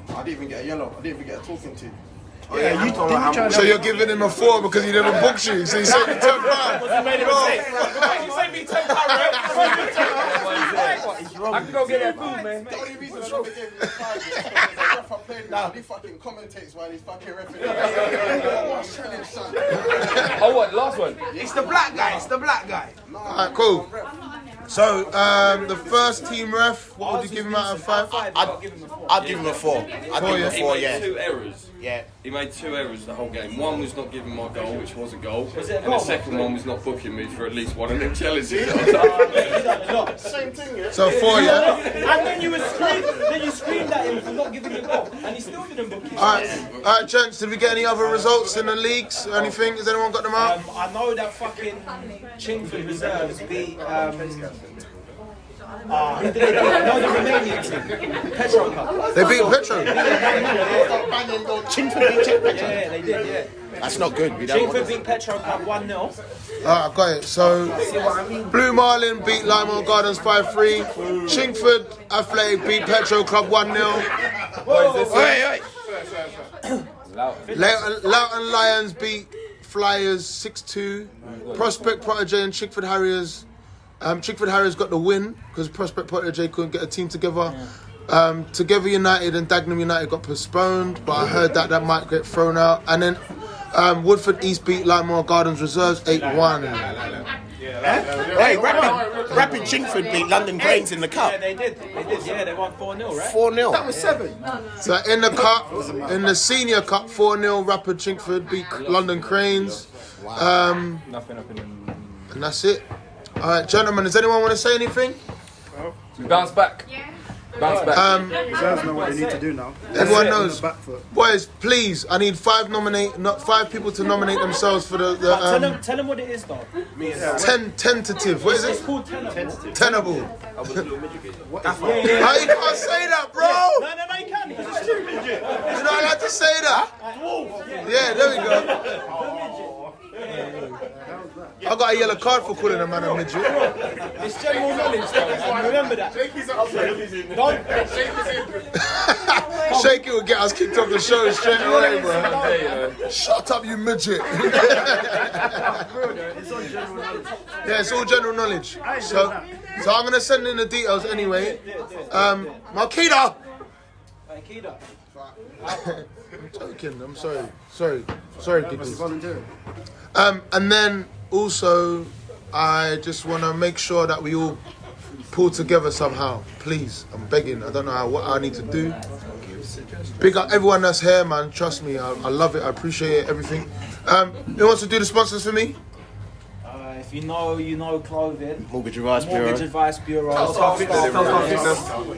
I didn't even get a yellow. I didn't even get a talking to. Yeah, you didn't. So you're giving him a 4 because he didn't book you. So you said me 10 pounds. You made a mistake. You say me 10 pounds, right? I can go get that food, man. The only reason I never gave him a 5 is because the ref I played with, he fucking commentates while he's fucking refereeing. What's challenge, son? Oh, what? Last one? It's the black guy. Alright, cool. So, the first team ref, what would you give him out of 5? I'd give him a 4. I'd give him a 4, He yeah. made 2 errors. Yeah. He made 2 errors the whole game. One was not giving my goal, which was a goal. Was it a and goal? the second one was not booking me for at least one of them challenges. Same thing, yeah? So 4, yeah? And then you screamed at him for not giving the goal, and he still didn't book you. Alright, gents, did we get any other results in the leagues or anything? Has anyone got them out? I know that fucking Chingford reserves beat. Who did they beat? No, the Romanian team. Petro Cup. They beat Petro. and then go Chingford beat Petro. Yeah, they did, yeah. That's not good. We don't Chingford want beat Petro Club 1-0. Alright, I got it. So, Blue Marlin beat Lymore Gardens 5-3. Chingford Athletic beat Petro Club 1-0. Wait. Loughton Lions beat Flyers 6-2. Prospect Protégé and Chingford Harriers. Chingford Harriers got the win because Prospect Protégé couldn't get a team together. Together United and Dagenham United got postponed, but I heard that might get thrown out. And then Woodford East beat Lymore Gardens Reserves 8-1. Hey, Rapid Chingford beat London Cranes in the cup. Yeah, they did. Yeah, they won 4-0, right? 4-0. That was 7. So in the cup, in the senior cup, 4-0 Rapid Chingford beat London Cranes. Nothing up in. And that's it. All right, gentlemen, does anyone want to say anything? We bounce back. Bounce back. You guys know what they need to do now. Everyone knows. Back foot. Boys, please, I need 5 people to nominate themselves for the tell them what it is, though. tentative. What is It's it? called tentative. Tenable. Yeah. How you can't say that, bro? No, you can. It's true. You're not allowed to say that. Yeah, there we go. I got a yellow card for calling a man a midget. It's general knowledge, though. Remember that. Shake it will get us kicked off the show straight away, bro. Shut up, you midget. Yeah, it's all general knowledge. So I'm gonna send in the details anyway. Marquita. I'm joking. I'm sorry, Giggles. And then also, I just want to make sure that we all pull together somehow. Please, I'm begging. I don't know what I need to do. Big up everyone that's here, man. Trust me, I love it. I appreciate it. Everything. Who wants to do the sponsors for me? If you know clothing. Mortgage Advice Bureau. Mortgage Advice Bureau.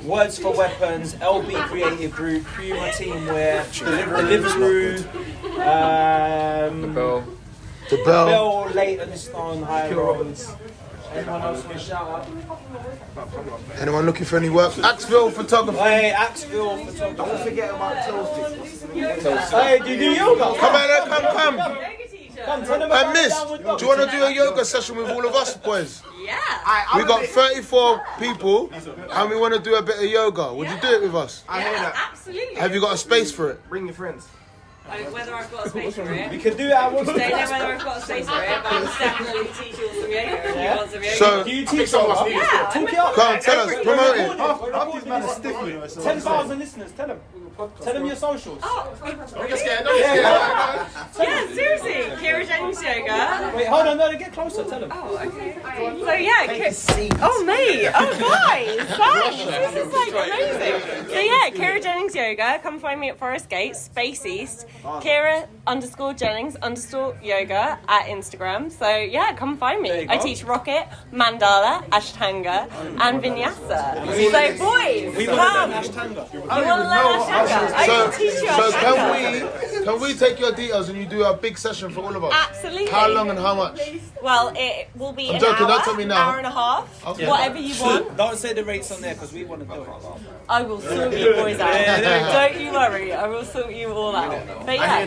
Words for Weapons. LB Creative Group. Puma Teamwear. Deliveroo. The Bell. Leighton Stone, High Roads. Anyone else want to shout out? Anyone looking for any work? Axville Photography. Hey, Axville Photography. Don't forget about Toasty. Hey, do you do yoga? Come on, come. Come, tell them about Miss, Downward do Dog. you want to do a yoga session with all of us, boys? Yeah. We got 34 people and we want to do a bit of yoga. Would you do it with us? I hear that. Absolutely. Have you got a space for it? Bring your friends. Whether I've got a space for it. We can do it at one Don't know whether I've got a space for it, but I'll definitely teach you all some yoga if you want some yoga. So, Do you teach someone? Yeah. Talk it up. come on, tell us, promote it. Half these men are stiff, you know. So 10,000 listeners, tell them. Tell them your socials. Oh, Yeah. yeah, seriously. Kira Jennings Yoga. Wait, hold on, no, get closer, tell them. Oh, okay. So yeah, oh mate, oh guys, thanks. This is like amazing. So yeah, Kira Jennings Yoga. Come find me at Forest Gate, Space East. Kira_Jennings_yoga at Instagram. So yeah, come find me. I teach Rocket, Mandala, Ashtanga, and Vinyasa. So boys, come. You want to learn Ashtanga? I can teach you So Ashtanga. can we take your details and you do a big session for all of us? Absolutely. How long and how much? Well, it will be I'm an joking, hour, don't tell me now. hour and a half, Okay. whatever you want. Don't say the rates on there because we want to do it. I will sort you boys out. Don't you worry, I will sort you all out. But yeah,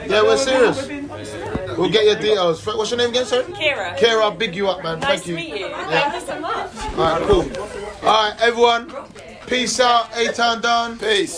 Yeah, we're serious. We'll get your details. What's your name again, sir? Kira. Kira, I'll big you up, man. Nice Thank you. to meet you. Thank you so much. Alright, cool. Alright, everyone. Peace out. A-Town down. Peace.